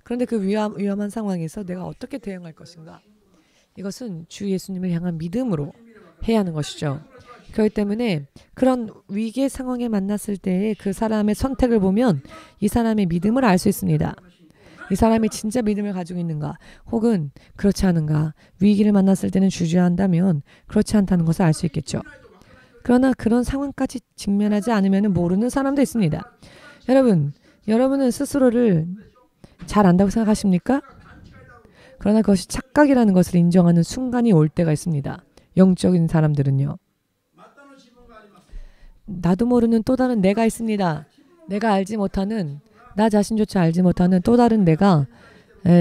그런데 그 위험한 상황에서 내가 어떻게 대응할 것인가? 이것은 주 예수님을 향한 믿음으로 해야 하는 것이죠. 그렇기 때문에 그런 위기의 상황에 만났을 때 그 사람의 선택을 보면 이 사람의 믿음을 알 수 있습니다. 이 사람이 진짜 믿음을 가지고 있는가 혹은 그렇지 않은가. 위기를 만났을 때는 주저한다면 그렇지 않다는 것을 알 수 있겠죠. 그러나 그런 상황까지 직면하지 않으면 모르는 사람도 있습니다. 여러분은 스스로를 잘 안다고 생각하십니까? 그러나 그것이 착각이라는 것을 인정하는 순간이 올 때가 있습니다. 영적인 사람들은요. 나도 모르는 또 다른 내가 있습니다. 내가 알지 못하는 나 자신조차 알지 못하는 또 다른 내가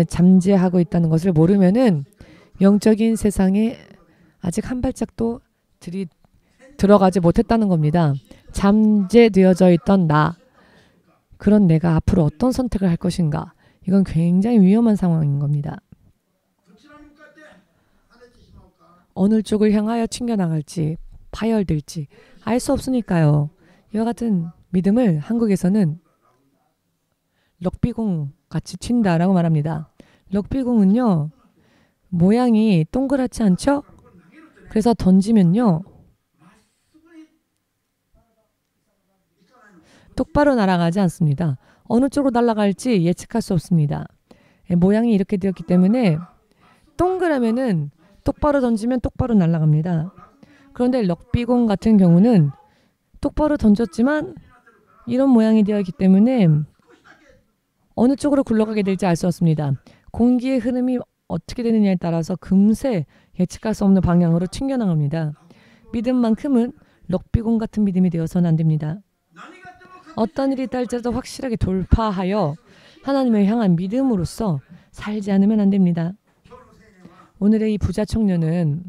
잠재하고 있다는 것을 모르면은 영적인 세상에 아직 한 발짝도 들어가지 못했다는 겁니다. 잠재되어져 있던 나, 그런 내가 앞으로 어떤 선택을 할 것인가. 이건 굉장히 위험한 상황인 겁니다. 어느 쪽을 향하여 튕겨나갈지 파열될지 알 수 없으니까요. 이와 같은 믿음을 한국에서는 럭비공 같이 튄다라고 말합니다. 럭비공은요. 모양이 동그랗지 않죠? 그래서 던지면요. 똑바로 날아가지 않습니다. 어느 쪽으로 날아갈지 예측할 수 없습니다. 모양이 이렇게 되었기 때문에 동그라면은 똑바로 던지면 똑바로 날아갑니다. 그런데 럭비공 같은 경우는 똑바로 던졌지만 이런 모양이 되었기 때문에 어느 쪽으로 굴러가게 될지 알 수 없습니다. 공기의 흐름이 어떻게 되느냐에 따라서 금세 예측할 수 없는 방향으로 튕겨나갑니다. 믿음만큼은 럭비공 같은 믿음이 되어서는 안 됩니다. 어떤 일이 있다 할지라도 확실하게 돌파하여 하나님을 향한 믿음으로써 살지 않으면 안 됩니다. 오늘의 이 부자 청년은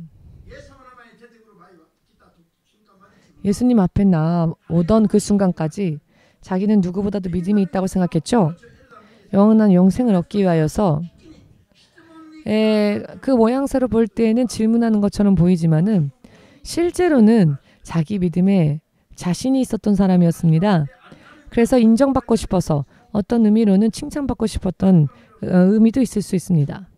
예수님 앞에 나오던 그 순간까지 자기는 누구보다도 믿음이 있다고 생각했죠. 영원한 영생을 얻기 위하여서 그 모양새로 볼 때는 질문하는 것처럼 보이지만은 실제로는 자기 믿음에 자신이 있었던 사람이었습니다. 그래서 인정받고 싶어서 어떤 의미로는 칭찬받고 싶었던 의미도 있을 수 있습니다.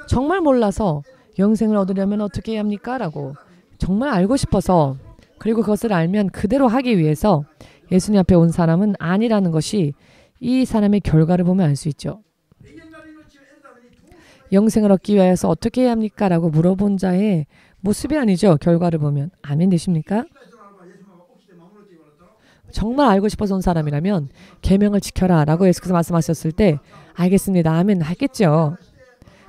정말 몰라서 영생을 얻으려면 어떻게 해야 합니까? 라고 정말 알고 싶어서 그리고 그것을 알면 그대로 하기 위해서 예수님 앞에 온 사람은 아니라는 것이 이 사람의 결과를 보면 알 수 있죠. 영생을 얻기 위해서 어떻게 해야 합니까? 라고 물어본 자의 모습이 아니죠. 결과를 보면. 아멘 되십니까? 정말 알고 싶어서 온 사람이라면 계명을 지켜라 라고 예수께서 말씀하셨을 때 알겠습니다. 아멘 하겠죠.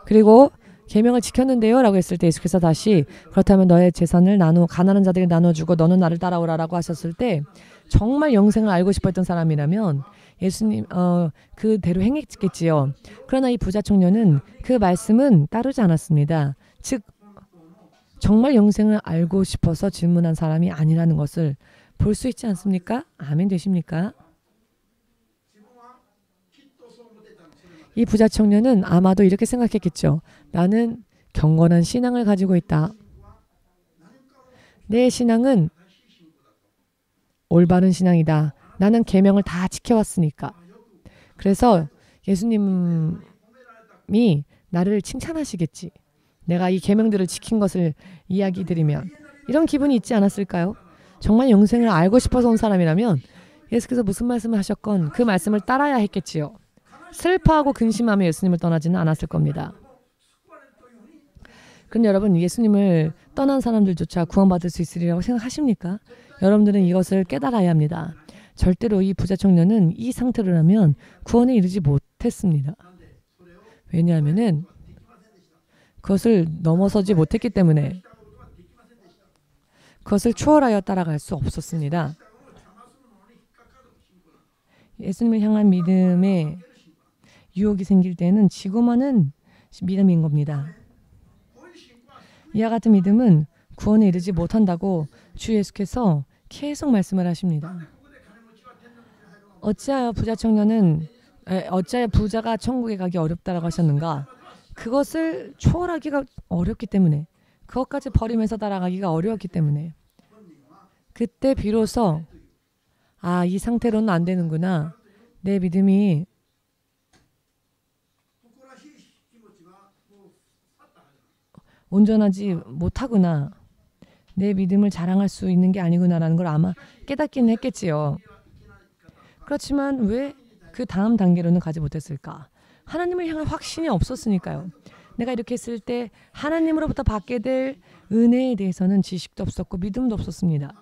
그리고 계명을 지켰는데요 라고 했을 때 예수께서 다시 그렇다면 너의 재산을 가난한 자들에게 나눠주고 너는 나를 따라오라 라고 하셨을 때 정말 영생을 알고 싶어 했던 사람이라면 예수님 그대로 행했겠지요. 그러나 이 부자 청년은 그 말씀은 따르지 않았습니다. 즉 정말 영생을 알고 싶어서 질문한 사람이 아니라는 것을 볼 수 있지 않습니까? 아멘 되십니까? 이 부자 청년은 아마도 이렇게 생각했겠죠. 나는 경건한 신앙을 가지고 있다. 내 신앙은 올바른 신앙이다. 나는 계명을 다 지켜왔으니까. 그래서 예수님이 나를 칭찬하시겠지. 내가 이 계명들을 지킨 것을 이야기 드리면 이런 기분이 있지 않았을까요? 정말 영생을 알고 싶어서 온 사람이라면 예수께서 무슨 말씀을 하셨건 그 말씀을 따라야 했겠지요. 슬퍼하고 근심하며 예수님을 떠나지는 않았을 겁니다. 그런데 여러분 예수님을 떠난 사람들조차 구원받을 수 있으리라고 생각하십니까? 여러분들은 이것을 깨달아야 합니다. 절대로 이 부자 청년은 이 상태로라면 구원에 이르지 못했습니다. 왜냐하면은 그것을 넘어서지 못했기 때문에 그것을 초월하여 따라갈 수 없었습니다. 예수님을 향한 믿음에 유혹이 생길 때는 지고 마는 믿음인 겁니다. 이와 같은 믿음은 구원에 이르지 못한다고 주 예수께서 계속 말씀을 하십니다. 어찌하여 부자가 천국에 가기 어렵다라고 하셨는가? 그것을 초월하기가 어렵기 때문에 그것까지 버리면서 따라가기가 어려웠기 때문에 그때 비로소 이 상태로는 안 되는구나. 내 믿음이 온전하지 못하구나. 내 믿음을 자랑할 수 있는 게 아니구나라는 걸 아마 깨닫기는 했겠지요. 그렇지만 왜 그 다음 단계로는 가지 못했을까? 하나님을 향한 확신이 없었으니까요. 내가 이렇게 했을 때 하나님으로부터 받게 될 은혜에 대해서는 지식도 없었고 믿음도 없었습니다.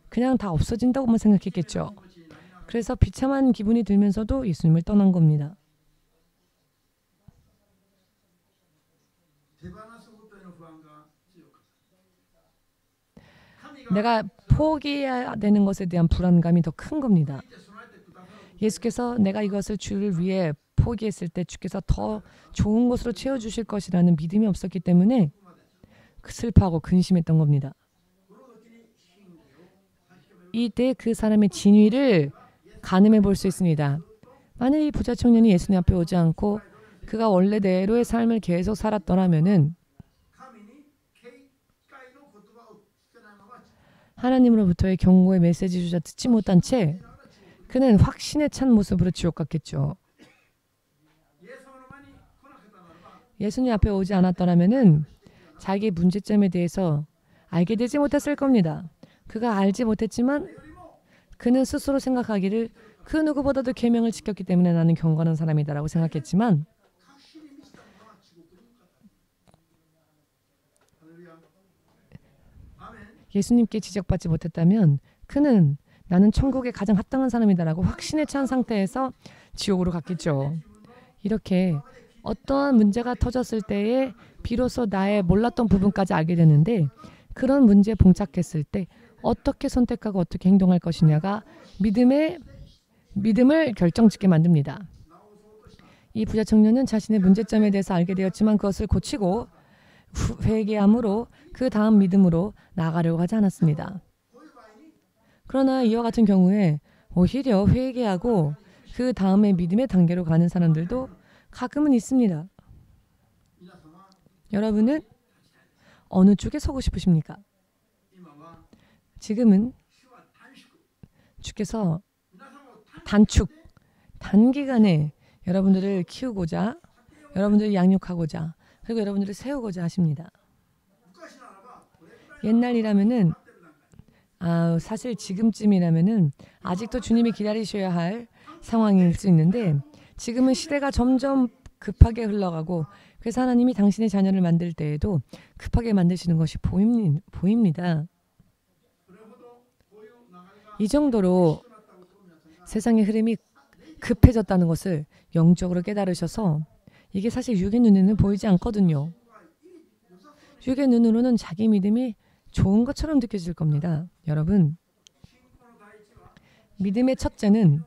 그냥 다 없어진다고만 생각했겠죠. 그래서 비참한 기분이 들면서도 예수님을 떠난 겁니다. 내가 포기해야 되는 것에 대한 불안감이 더 큰 겁니다. 예수께서 내가 이것을 주를 위해 포기했을 때 주께서 더 좋은 것으로 채워주실 것이라는 믿음이 없었기 때문에 슬퍼하고 근심했던 겁니다. 이때 그 사람의 진위를 가늠해 볼 수 있습니다. 만약 이 부자 청년이 예수님 앞에 오지 않고 그가 원래대로의 삶을 계속 살았더라면은 하나님으로부터의 경고의 메시지조차 듣지 못한 채 그는 확신에 찬 모습으로 지옥 갔겠죠. 예수님 앞에 오지 않았더라면은 자기의 문제점에 대해서 알게 되지 못했을 겁니다. 그가 알지 못했지만 그는 스스로 생각하기를 그 누구보다도 계명을 지켰기 때문에 나는 경건한 사람이다라고 생각했지만 예수님께 지적받지 못했다면 그는 나는 천국에 가장 합당한 사람이다라고 확신에 찬 상태에서 지옥으로 갔겠죠. 이렇게 어떠한 문제가 터졌을 때에 비로소 나의 몰랐던 부분까지 알게 되는데 그런 문제에 봉착했을 때 어떻게 선택하고 어떻게 행동할 것이냐가 믿음을 결정짓게 만듭니다. 이 부자 청년은 자신의 문제점에 대해서 알게 되었지만 그것을 고치고 회개함으로 그 다음 믿음으로 나아가려고 하지 않았습니다. 그러나 이와 같은 경우에 오히려 회개하고 그 다음에 믿음의 단계로 가는 사람들도 가끔은 있습니다. 여러분은 어느 쪽에 서고 싶으십니까? 지금은 주께서 단기간에 여러분들을 키우고자, 여러분들을 양육하고자, 그리고 여러분들을 세우고자 하십니다. 옛날이라면은 사실 지금쯤이라면은 아직도 주님이 기다리셔야 할 상황일 수 있는데 지금은 시대가 점점 급하게 흘러가고 그래서 하나님이 당신의 자녀를 만들 때에도 급하게 만드시는 것이 보입니다. 이 정도로 세상의 흐름이 급해졌다는 것을 영적으로 깨달으셔서 이게 사실 육의 눈에는 보이지 않거든요. 육의 눈으로는 자기 믿음이 좋은 것처럼 느껴질 겁니다. 여러분, 믿음의 첫째는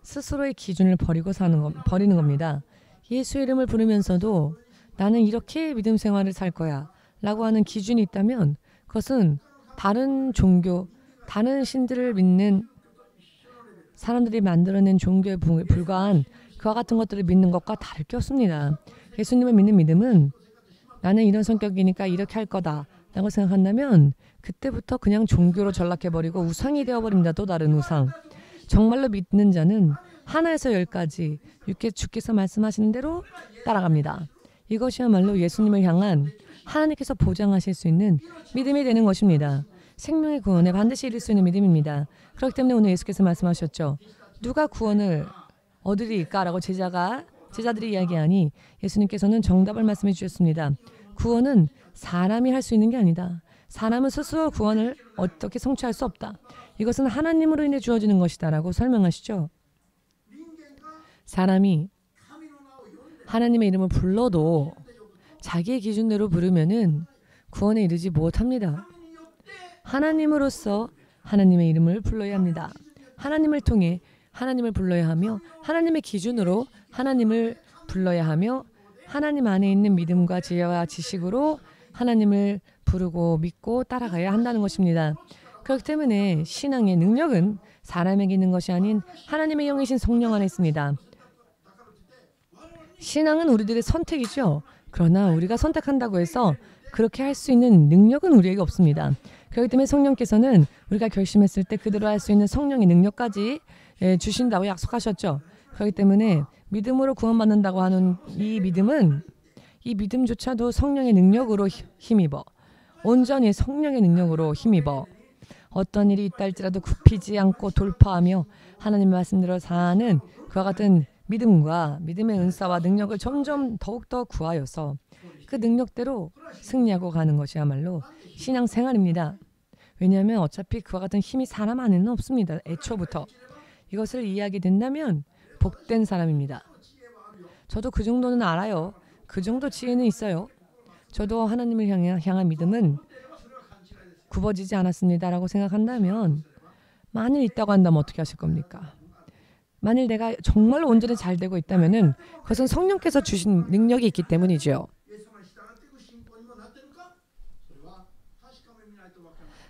스스로의 기준을 버리는 겁니다. 예수 이름을 부르면서도 나는 이렇게 믿음 생활을 살 거야 라고 하는 기준이 있다면 그것은 다른 종교, 다른 신들을 믿는 사람들이 만들어낸 종교에 불과한 그와 같은 것들을 믿는 것과 다를 게 없습니다. 예수님을 믿는 믿음은 나는 이런 성격이니까 이렇게 할 거다 라고 생각한다면 그때부터 그냥 종교로 전락해버리고 우상이 되어버립니다. 또 다른 우상. 정말로 믿는 자는 하나에서 열까지 주께서 말씀하시는 대로 따라갑니다. 이것이야말로 예수님을 향한 하나님께서 보장하실 수 있는 믿음이 되는 것입니다. 생명의 구원에 반드시 이룰 수 있는 믿음입니다. 그렇기 때문에 오늘 예수께서 말씀하셨죠. 누가 구원을 얻으리까? 라고 제자들이 이야기하니 예수님께서는 정답을 말씀해 주셨습니다. 구원은 사람이 할 수 있는 게 아니다. 사람은 스스로 구원을 어떻게 성취할 수 없다. 이것은 하나님으로 인해 주어지는 것이다 라고 설명하시죠. 사람이 하나님의 이름을 불러도 자기의 기준대로 부르면은 구원에 이르지 못합니다. 하나님으로서 하나님의 이름을 불러야 합니다. 하나님을 통해 하나님을 불러야 하며 하나님의 기준으로 하나님을 불러야 하며 하나님 안에 있는 믿음과 지혜와 지식으로 하나님을 부르고 믿고 따라가야 한다는 것입니다. 그렇기 때문에 신앙의 능력은 사람에게 있는 것이 아닌 하나님의 영이신 성령 안에 있습니다. 신앙은 우리들의 선택이죠. 그러나 우리가 선택한다고 해서 그렇게 할 수 있는 능력은 우리에게 없습니다. 그렇기 때문에 성령께서는 우리가 결심했을 때 그대로 할 수 있는 성령의 능력까지 주신다고 약속하셨죠. 그렇기 때문에 믿음으로 구원받는다고 하는 이 믿음조차도 성령의 능력으로 힘입어 온전히 성령의 능력으로 힘입어 어떤 일이 있다 할지라도 굽히지 않고 돌파하며 하나님의 말씀대로 사는 그와 같은 믿음과 믿음의 은사와 능력을 점점 더욱더 구하여서 그 능력대로 승리하고 가는 것이야말로 신앙생활입니다. 왜냐하면 어차피 그와 같은 힘이 사람 안에는 없습니다. 애초부터. 이것을 이해하게 된다면 복된 사람입니다. 저도 그 정도는 알아요. 그 정도 지혜는 있어요. 저도 하나님을 향한 믿음은 굽어지지 않았습니다 라고 생각한다면 만일 있다고 한다면 어떻게 하실 겁니까? 만일 내가 정말로 온전히 잘 되고 있다면 그것은 성령께서 주신 능력이 있기 때문이죠.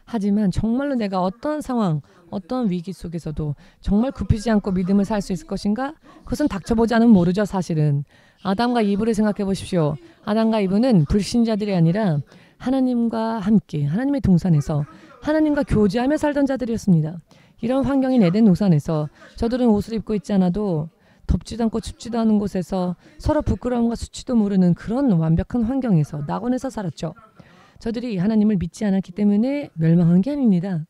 하지만 정말로 내가 어떤 상황, 어떤 위기 속에서도 정말 굽히지 않고 믿음을 살 수 있을 것인가? 그것은 닥쳐보지 않으면 모르죠. 사실은. 아담과 이브를 생각해 보십시오. 아담과 이브는 불신자들이 아니라 하나님과 함께 하나님의 동산에서 하나님과 교제하며 살던 자들이었습니다. 이런 환경인 에덴 동산에서 저들은 옷을 입고 있지 않아도 덥지도 않고 춥지도 않은 곳에서 서로 부끄러움과 수치도 모르는 그런 완벽한 환경에서 낙원에서 살았죠. 저들이 하나님을 믿지 않았기 때문에 멸망한 게 아닙니다.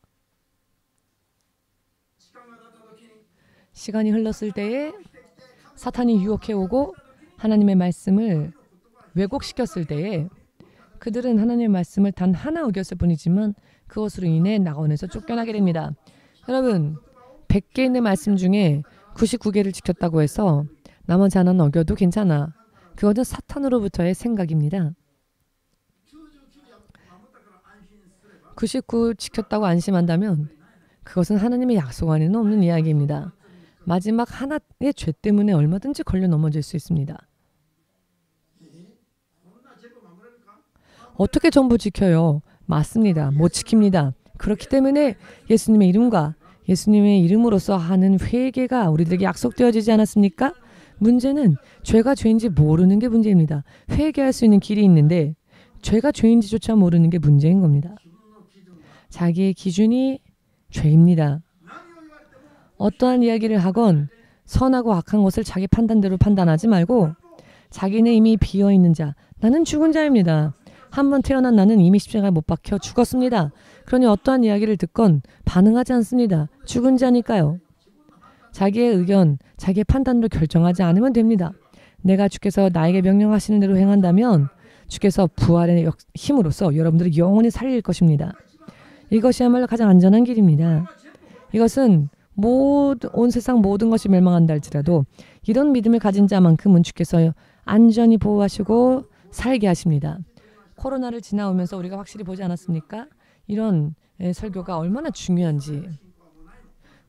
시간이 흘렀을 때에 사탄이 유혹해오고 하나님의 말씀을 왜곡시켰을 때에 그들은 하나님의 말씀을 단 하나 어겼을 뿐이지만 그것으로 인해 낙원에서 쫓겨나게 됩니다. 여러분, 100개 있는 말씀 중에 99개를 지켰다고 해서 나머지 하나는 어겨도 괜찮아. 그것은 사탄으로부터의 생각입니다. 99 지켰다고 안심한다면 그것은 하나님의 약속 안에는 없는 이야기입니다. 마지막 하나의 죄 때문에 얼마든지 걸려 넘어질 수 있습니다. 어떻게 전부 지켜요? 맞습니다. 못 지킵니다. 그렇기 때문에 예수님의 이름과 예수님의 이름으로서 하는 회개가 우리들에게 약속되어지지 않았습니까? 문제는 죄가 죄인지 모르는 게 문제입니다. 회개할 수 있는 길이 있는데 죄가 죄인지조차 모르는 게 문제인 겁니다. 자기의 기준이 죄입니다. 어떠한 이야기를 하건 선하고 악한 것을 자기 판단대로 판단하지 말고 자기는 이미 비어있는 자, 나는 죽은 자입니다. 한번 태어난 나는 이미 십자가에 못 박혀 죽었습니다. 그러니 어떠한 이야기를 듣건 반응하지 않습니다. 죽은 자니까요. 자기의 의견, 자기의 판단으로 결정하지 않으면 됩니다. 내가 주께서 나에게 명령하시는 대로 행한다면 주께서 부활의 힘으로써 여러분들을 영원히 살릴 것입니다. 이것이야말로 가장 안전한 길입니다. 이것은 온 세상 모든 것이 멸망한다 할지라도 이런 믿음을 가진 자만큼은 주께서 안전히 보호하시고 살게 하십니다. 코로나를 지나오면서 우리가 확실히 보지 않았습니까? 이런 설교가 얼마나 중요한지.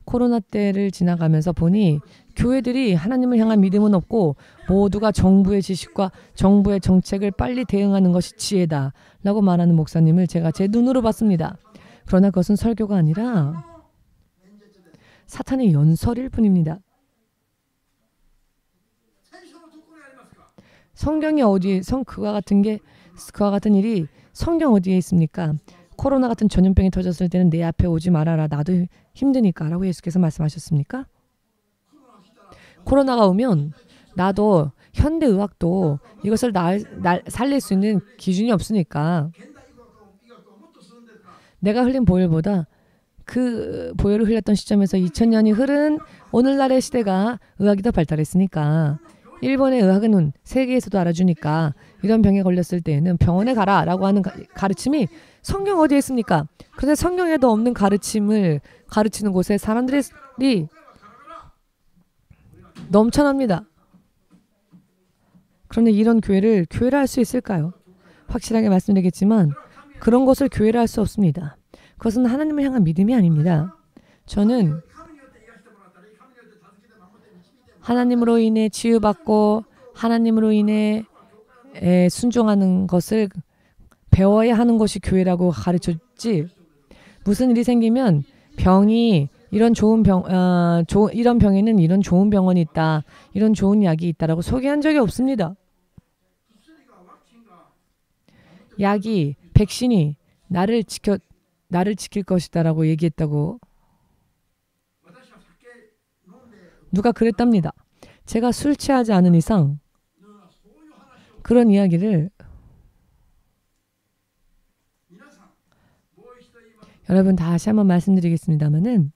코로나 때를 지나가면서 보니 교회들이 하나님을 향한 믿음은 없고 모두가 정부의 지식과 정부의 정책을 빨리 대응하는 것이 지혜다 라고 말하는 목사님을 제가 제 눈으로 봤습니다. 그러나 그것은 설교가 아니라 사탄의 연설일 뿐입니다. 성경이 어디에 그와 같은 일이 성경 어디에 있습니까? 코로나 같은 전염병이 터졌을 때는 내 앞에 오지 말아라. 나도 힘드니까 라고 예수께서 말씀하셨습니까? 코로나가 오면 나도 현대의학도 이것을 살릴 수 있는 기준이 없으니까 내가 흘린 보혈보다 그 보혈을 흘렸던 시점에서 2000년이 흐른 오늘날의 시대가 의학이 더 발달했으니까 일본의 의학은 세계에서도 알아주니까 이런 병에 걸렸을 때에는 병원에 가라 라고 하는 가르침이 성경 어디에 있습니까? 그런데 성경에도 없는 가르침을 가르치는 곳에 사람들이 넘쳐납니다. 그런데 이런 교회를 할 수 있을까요? 확실하게 말씀드리겠지만 그런 것을 교회를 할 수 없습니다. 그것은 하나님을 향한 믿음이 아닙니다. 저는 하나님으로 인해 치유받고 하나님으로 인해 순종하는 것을 배워야 하는 것이 교회라고 가르쳤지. 무슨 일이 생기면 병이 이런 이런 병에는 이런 좋은 병원이 있다. 이런 좋은 약이 있다라고 소개한 적이 없습니다. 약이 백신이 나를 지킬 것이다라고 얘기했다고 누가 그랬답니다. 제가 술 취하지 않은 이상 그런 이야기를 여러분 다시 한번 말씀드리겠습니다마는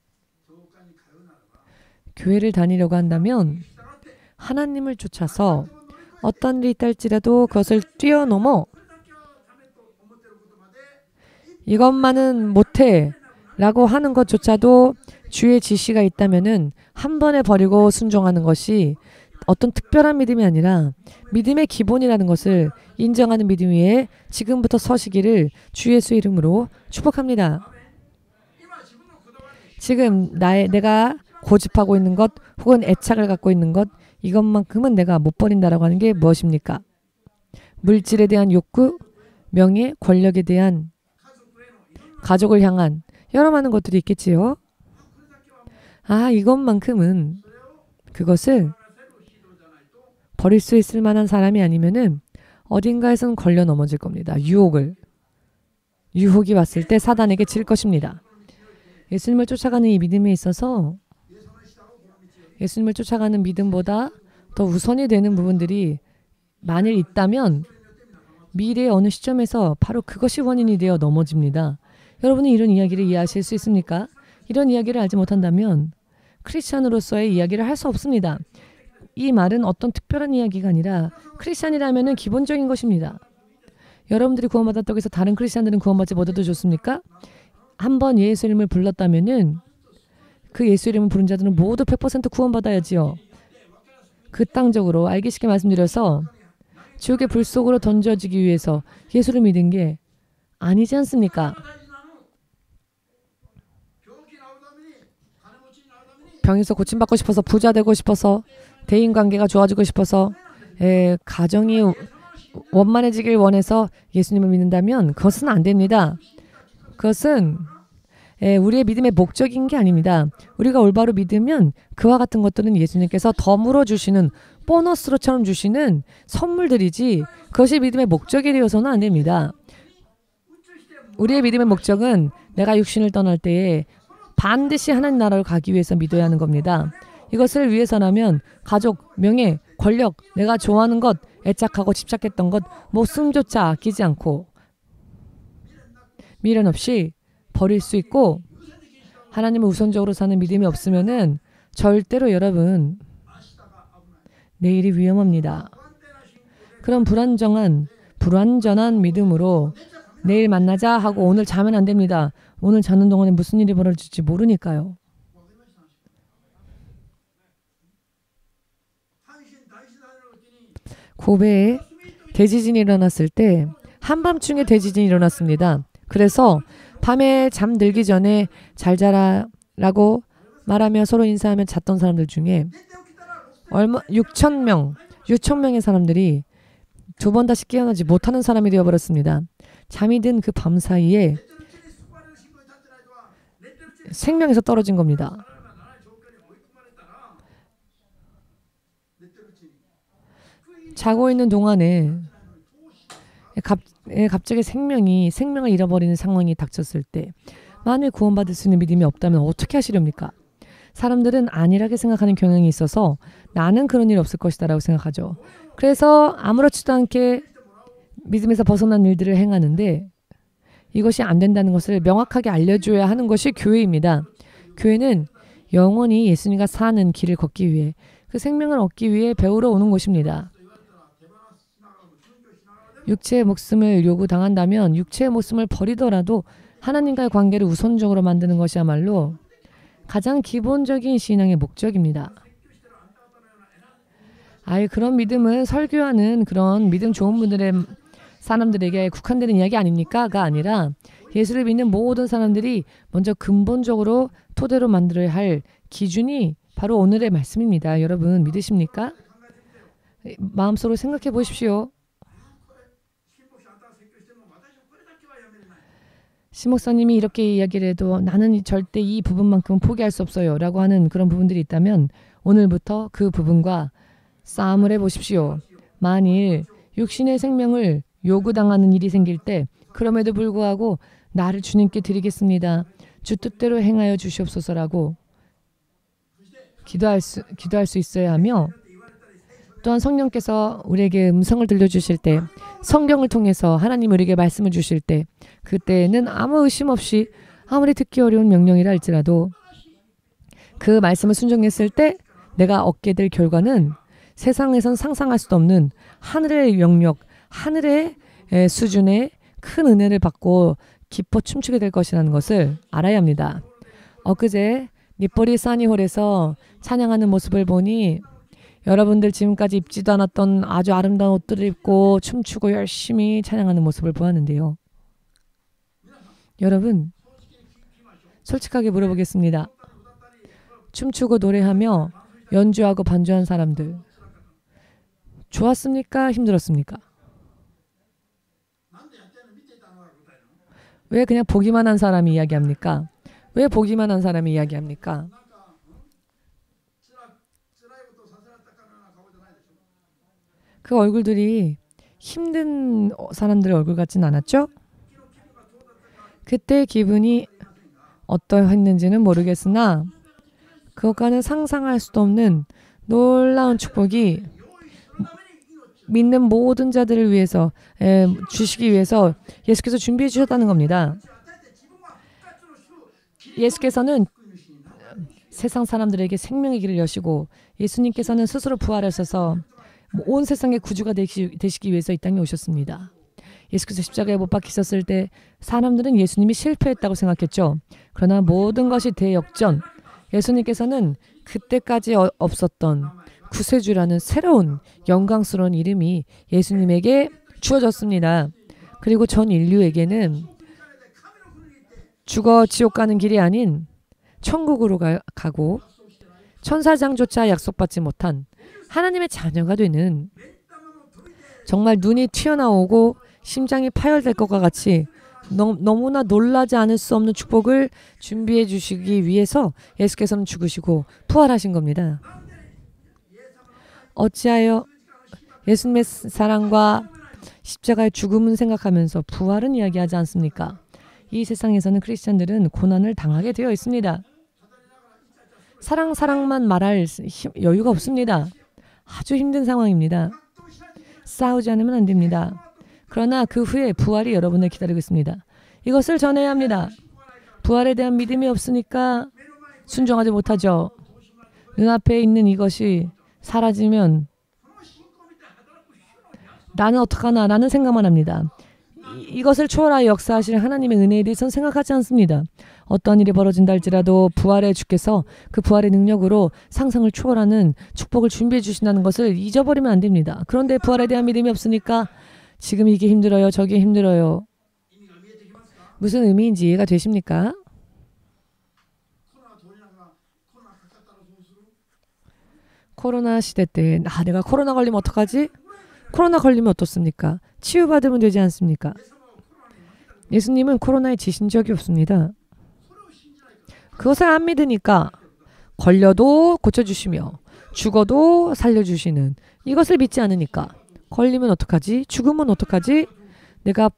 교회를 다니려고 한다면 하나님을 쫓아서 어떤 일이 있다 할지라도 그것을 뛰어넘어 이것만은 못해 라고 하는 것조차도 주의 지시가 있다면은 한 번에 버리고 순종하는 것이 어떤 특별한 믿음이 아니라 믿음의 기본이라는 것을 인정하는 믿음 위에 지금부터 서시기를 주 예수 이름으로 축복합니다. 지금 내가 고집하고 있는 것 혹은 애착을 갖고 있는 것 이것만큼은 내가 못 버린다라고 하는 게 무엇입니까? 물질에 대한 욕구, 명예, 권력에 대한 가족을 향한 여러 많은 것들이 있겠지요. 이것만큼은 그것을 버릴 수 있을 만한 사람이 아니면은 어딘가에선 걸려 넘어질 겁니다. 유혹이 왔을 때 사단에게 질 것입니다. 예수님을 쫓아가는 이 믿음에 있어서 예수님을 쫓아가는 믿음보다 더 우선이 되는 부분들이 만일 있다면 미래의 어느 시점에서 바로 그것이 원인이 되어 넘어집니다. 여러분은 이런 이야기를 이해하실 수 있습니까? 이런 이야기를 알지 못한다면 크리스찬으로서의 이야기를 할 수 없습니다. 이 말은 어떤 특별한 이야기가 아니라 크리스찬이라면 기본적인 것입니다. 여러분들이 구원받았다고 해서 다른 크리스찬들은 구원받지 못해도 좋습니까? 한번 예수 이름을 불렀다면은 그 예수 이름을 부른 자들은 모두 100% 구원받아야지요. 그 땅적으로 알기 쉽게 말씀드려서 지옥의 불 속으로 던져지기 위해서 예수를 믿은 게 아니지 않습니까? 병에서 고침받고 싶어서 부자 되고 싶어서 대인관계가 좋아지고 싶어서 가정이 원만해지길 원해서 예수님을 믿는다면 그것은 안 됩니다. 그것은 우리의 믿음의 목적인 게 아닙니다. 우리가 올바로 믿으면 그와 같은 것들은 예수님께서 덤으로 주시는 보너스로처럼 주시는 선물들이지 그것이 믿음의 목적이 되어서는 안 됩니다. 우리의 믿음의 목적은 내가 육신을 떠날 때에 반드시 하나님 나라로 가기 위해서 믿어야 하는 겁니다. 이것을 위해서라면 가족, 명예, 권력, 내가 좋아하는 것, 애착하고 집착했던 것 목숨조차 아끼지 않고 미련 없이 버릴 수 있고 하나님을 우선적으로 사는 믿음이 없으면은 절대로 여러분 내일이 위험합니다. 그런 불완전한 믿음으로 내일 만나자 하고 오늘 자면 안 됩니다. 오늘 자는 동안에 무슨 일이 벌어질지 모르니까요. 고베에 대지진이 일어났을 때 한밤중에 대지진이 일어났습니다. 그래서 밤에 잠들기 전에 잘 자라 라고 말하며 서로 인사하며 잤던 사람들 중에 6,000명의 사람들이 두 번 다시 깨어나지 못하는 사람이 되어버렸습니다. 잠이 든 그 밤 사이에 생명에서 떨어진 겁니다. 자고 있는 동안에 갑자기 생명을 잃어버리는 상황이 닥쳤을 때 만일 구원받을 수 있는 믿음이 없다면 어떻게 하시렵니까? 사람들은 안일하게 생각하는 경향이 있어서 나는 그런 일 없을 것이다 라고 생각하죠. 그래서 아무렇지도 않게 믿음에서 벗어난 일들을 행하는데 이것이 안 된다는 것을 명확하게 알려줘야 하는 것이 교회입니다. 교회는 영원히 예수님과 사는 길을 걷기 위해 그 생명을 얻기 위해 배우러 오는 곳입니다. 육체의 목숨을 요구당한다면 육체의 목숨을 버리더라도 하나님과의 관계를 우선적으로 만드는 것이야말로 가장 기본적인 신앙의 목적입니다. 그런 믿음은 설교하는 그런 믿음 좋은 분들의 사람들에게 국한되는 이야기 아닙니까?가 아니라 예수를 믿는 모든 사람들이 먼저 근본적으로 토대로 만들어야 할 기준이 바로 오늘의 말씀입니다. 여러분 믿으십니까? 마음속으로 생각해 보십시오. 심목사님이 이렇게 이야기를 해도 나는 절대 이 부분만큼은 포기할 수 없어요 라고 하는 그런 부분들이 있다면 오늘부터 그 부분과 싸움을 해보십시오. 만일 육신의 생명을 요구당하는 일이 생길 때 그럼에도 불구하고 나를 주님께 드리겠습니다. 주 뜻대로 행하여 주시옵소서라고 기도할 수 있어야 하며 또한 성령께서 우리에게 음성을 들려주실 때 성경을 통해서 하나님 우리에게 말씀을 주실 때 그때는 아무 의심 없이 아무리 듣기 어려운 명령이라 할지라도 그 말씀을 순종했을 때 내가 얻게 될 결과는 세상에선 상상할 수도 없는 하늘의 영역, 하늘의 수준의 큰 은혜를 받고 기뻐 춤추게 될 것이라는 것을 알아야 합니다. 엊그제 니뽀리 사니홀에서 찬양하는 모습을 보니 여러분들 지금까지 입지도 않았던 아주 아름다운 옷들을 입고 춤추고 열심히 찬양하는 모습을 보았는데요. 여러분 솔직하게 물어보겠습니다. 춤추고 노래하며 연주하고 반주한 사람들 좋았습니까? 힘들었습니까? 왜 그냥 보기만 한 사람이 이야기합니까? 왜 보기만 한 사람이 이야기합니까? 그 얼굴들이 힘든 사람들의 얼굴 같진 않았죠? 그때 기분이 어떠했는지는 모르겠으나 그것과는 상상할 수도 없는 놀라운 축복이 믿는 모든 자들을 위해서 주시기 위해서 예수께서 준비해 주셨다는 겁니다. 예수께서는 세상 사람들에게 생명의 길을 여시고 예수님께서는 스스로 부활하셔서 온 세상의 구주가 되시기 위해서 이 땅에 오셨습니다. 예수께서 십자가에 못 박히셨을 때 사람들은 예수님이 실패했다고 생각했죠. 그러나 모든 것이 대역전. 예수님께서는 그때까지 없었던 구세주라는 새로운 영광스러운 이름이 예수님에게 주어졌습니다. 그리고 전 인류에게는 죽어 지옥 가는 길이 아닌 천국으로 가고 천사장조차 약속받지 못한 하나님의 자녀가 되는, 정말 눈이 튀어나오고 심장이 파열될 것과 같이 너무나 놀라지 않을 수 없는 축복을 준비해 주시기 위해서 예수께서는 죽으시고 부활하신 겁니다. 어찌하여 예수님의 사랑과 십자가의 죽음은 생각하면서 부활은 이야기하지 않습니까? 이 세상에서는 크리스찬들은 고난을 당하게 되어 있습니다. 사랑만 말할 여유가 없습니다. 아주 힘든 상황입니다. 싸우지 않으면 안 됩니다. 그러나 그 후에 부활이 여러분을 기다리고 있습니다. 이것을 전해야 합니다. 부활에 대한 믿음이 없으니까 순종하지 못하죠. 눈앞에 있는 이것이 사라지면 나는 어떡하나 라는 생각만 합니다. 이것을 초월하여 역사하시는 하나님의 은혜에 대해서는 생각하지 않습니다. 어떤 일이 벌어진다 할지라도 부활의 주께서 그 부활의 능력으로 상상을 초월하는 축복을 준비해 주신다는 것을 잊어버리면 안 됩니다. 그런데 부활에 대한 믿음이 없으니까 지금 이게 힘들어요, 저게 힘들어요. 무슨 의미인지 이해가 되십니까? 코로나 시대 때 내가 코로나 걸리면 어떡하지? 코로나 걸리면 어떻습니까? 치유받으면 되지 않습니까? 예수님은 코로나에 지신 적이 없습니다. 그것을 안 믿으니까 걸려도 고쳐주시며 죽어도 살려주시는 이것을 믿지 않으니까 걸리면 어떡하지? 죽으면 어떡하지? 내가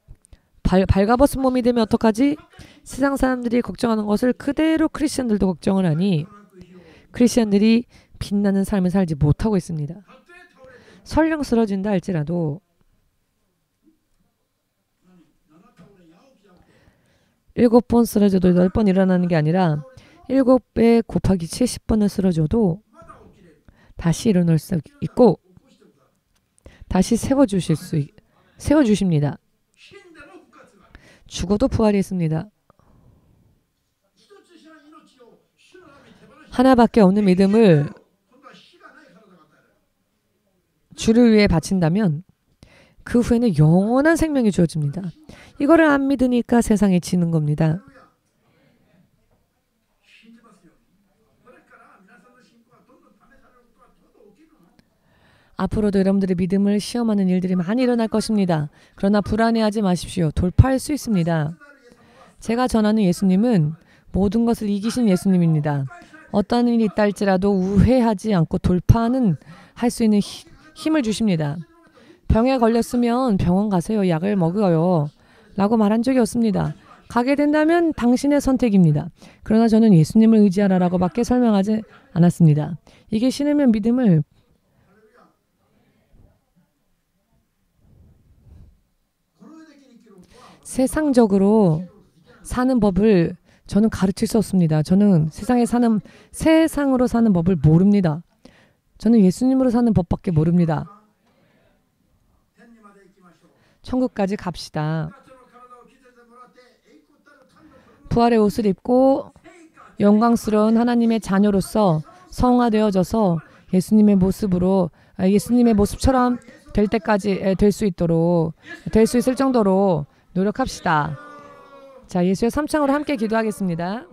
발가벗은 몸이 되면 어떡하지? 세상 사람들이 걱정하는 것을 그대로 크리스천들도 걱정을 하니 크리스천들이 빛나는 삶을 살지 못하고 있습니다. 설령 쓰러진다 할지라도 7번 쓰러져도 8번 일어나는 게 아니라 7배 곱하기 70번을 쓰러져도 다시 일어날 수 있고 다시 세워주십니다. 죽어도 부활이 있습니다. 하나밖에 없는 믿음을 주를 위해 바친다면 그 후에는 영원한 생명이 주어집니다. 이거를 안 믿으니까 세상에 지는 겁니다. 앞으로도 여러분들의 믿음을 시험하는 일들이 많이 일어날 것입니다. 그러나 불안해하지 마십시오. 돌파할 수 있습니다. 제가 전하는 예수님은 모든 것을 이기신 예수님입니다. 어떤 일이 있다 할지라도 우회하지 않고 돌파하는 할 수 있는 힘을 주십니다. 병에 걸렸으면 병원 가세요. 약을 먹어요. 라고 말한 적이 없습니다. 가게 된다면 당신의 선택입니다. 그러나 저는 예수님을 의지하라라고 밖에 설명하지 않았습니다. 이게 신으면 믿음을 세상적으로 사는 법을 저는 가르칠 수 없습니다. 저는 세상으로 사는 법을 모릅니다. 저는 예수님으로 사는 법밖에 모릅니다. 천국까지 갑시다. 부활의 옷을 입고 영광스러운 하나님의 자녀로서 성화되어져서 예수님의 모습처럼 될 때까지 될 수 있을 정도로 노력합시다. 자, 예수의 3창으로 함께 기도하겠습니다.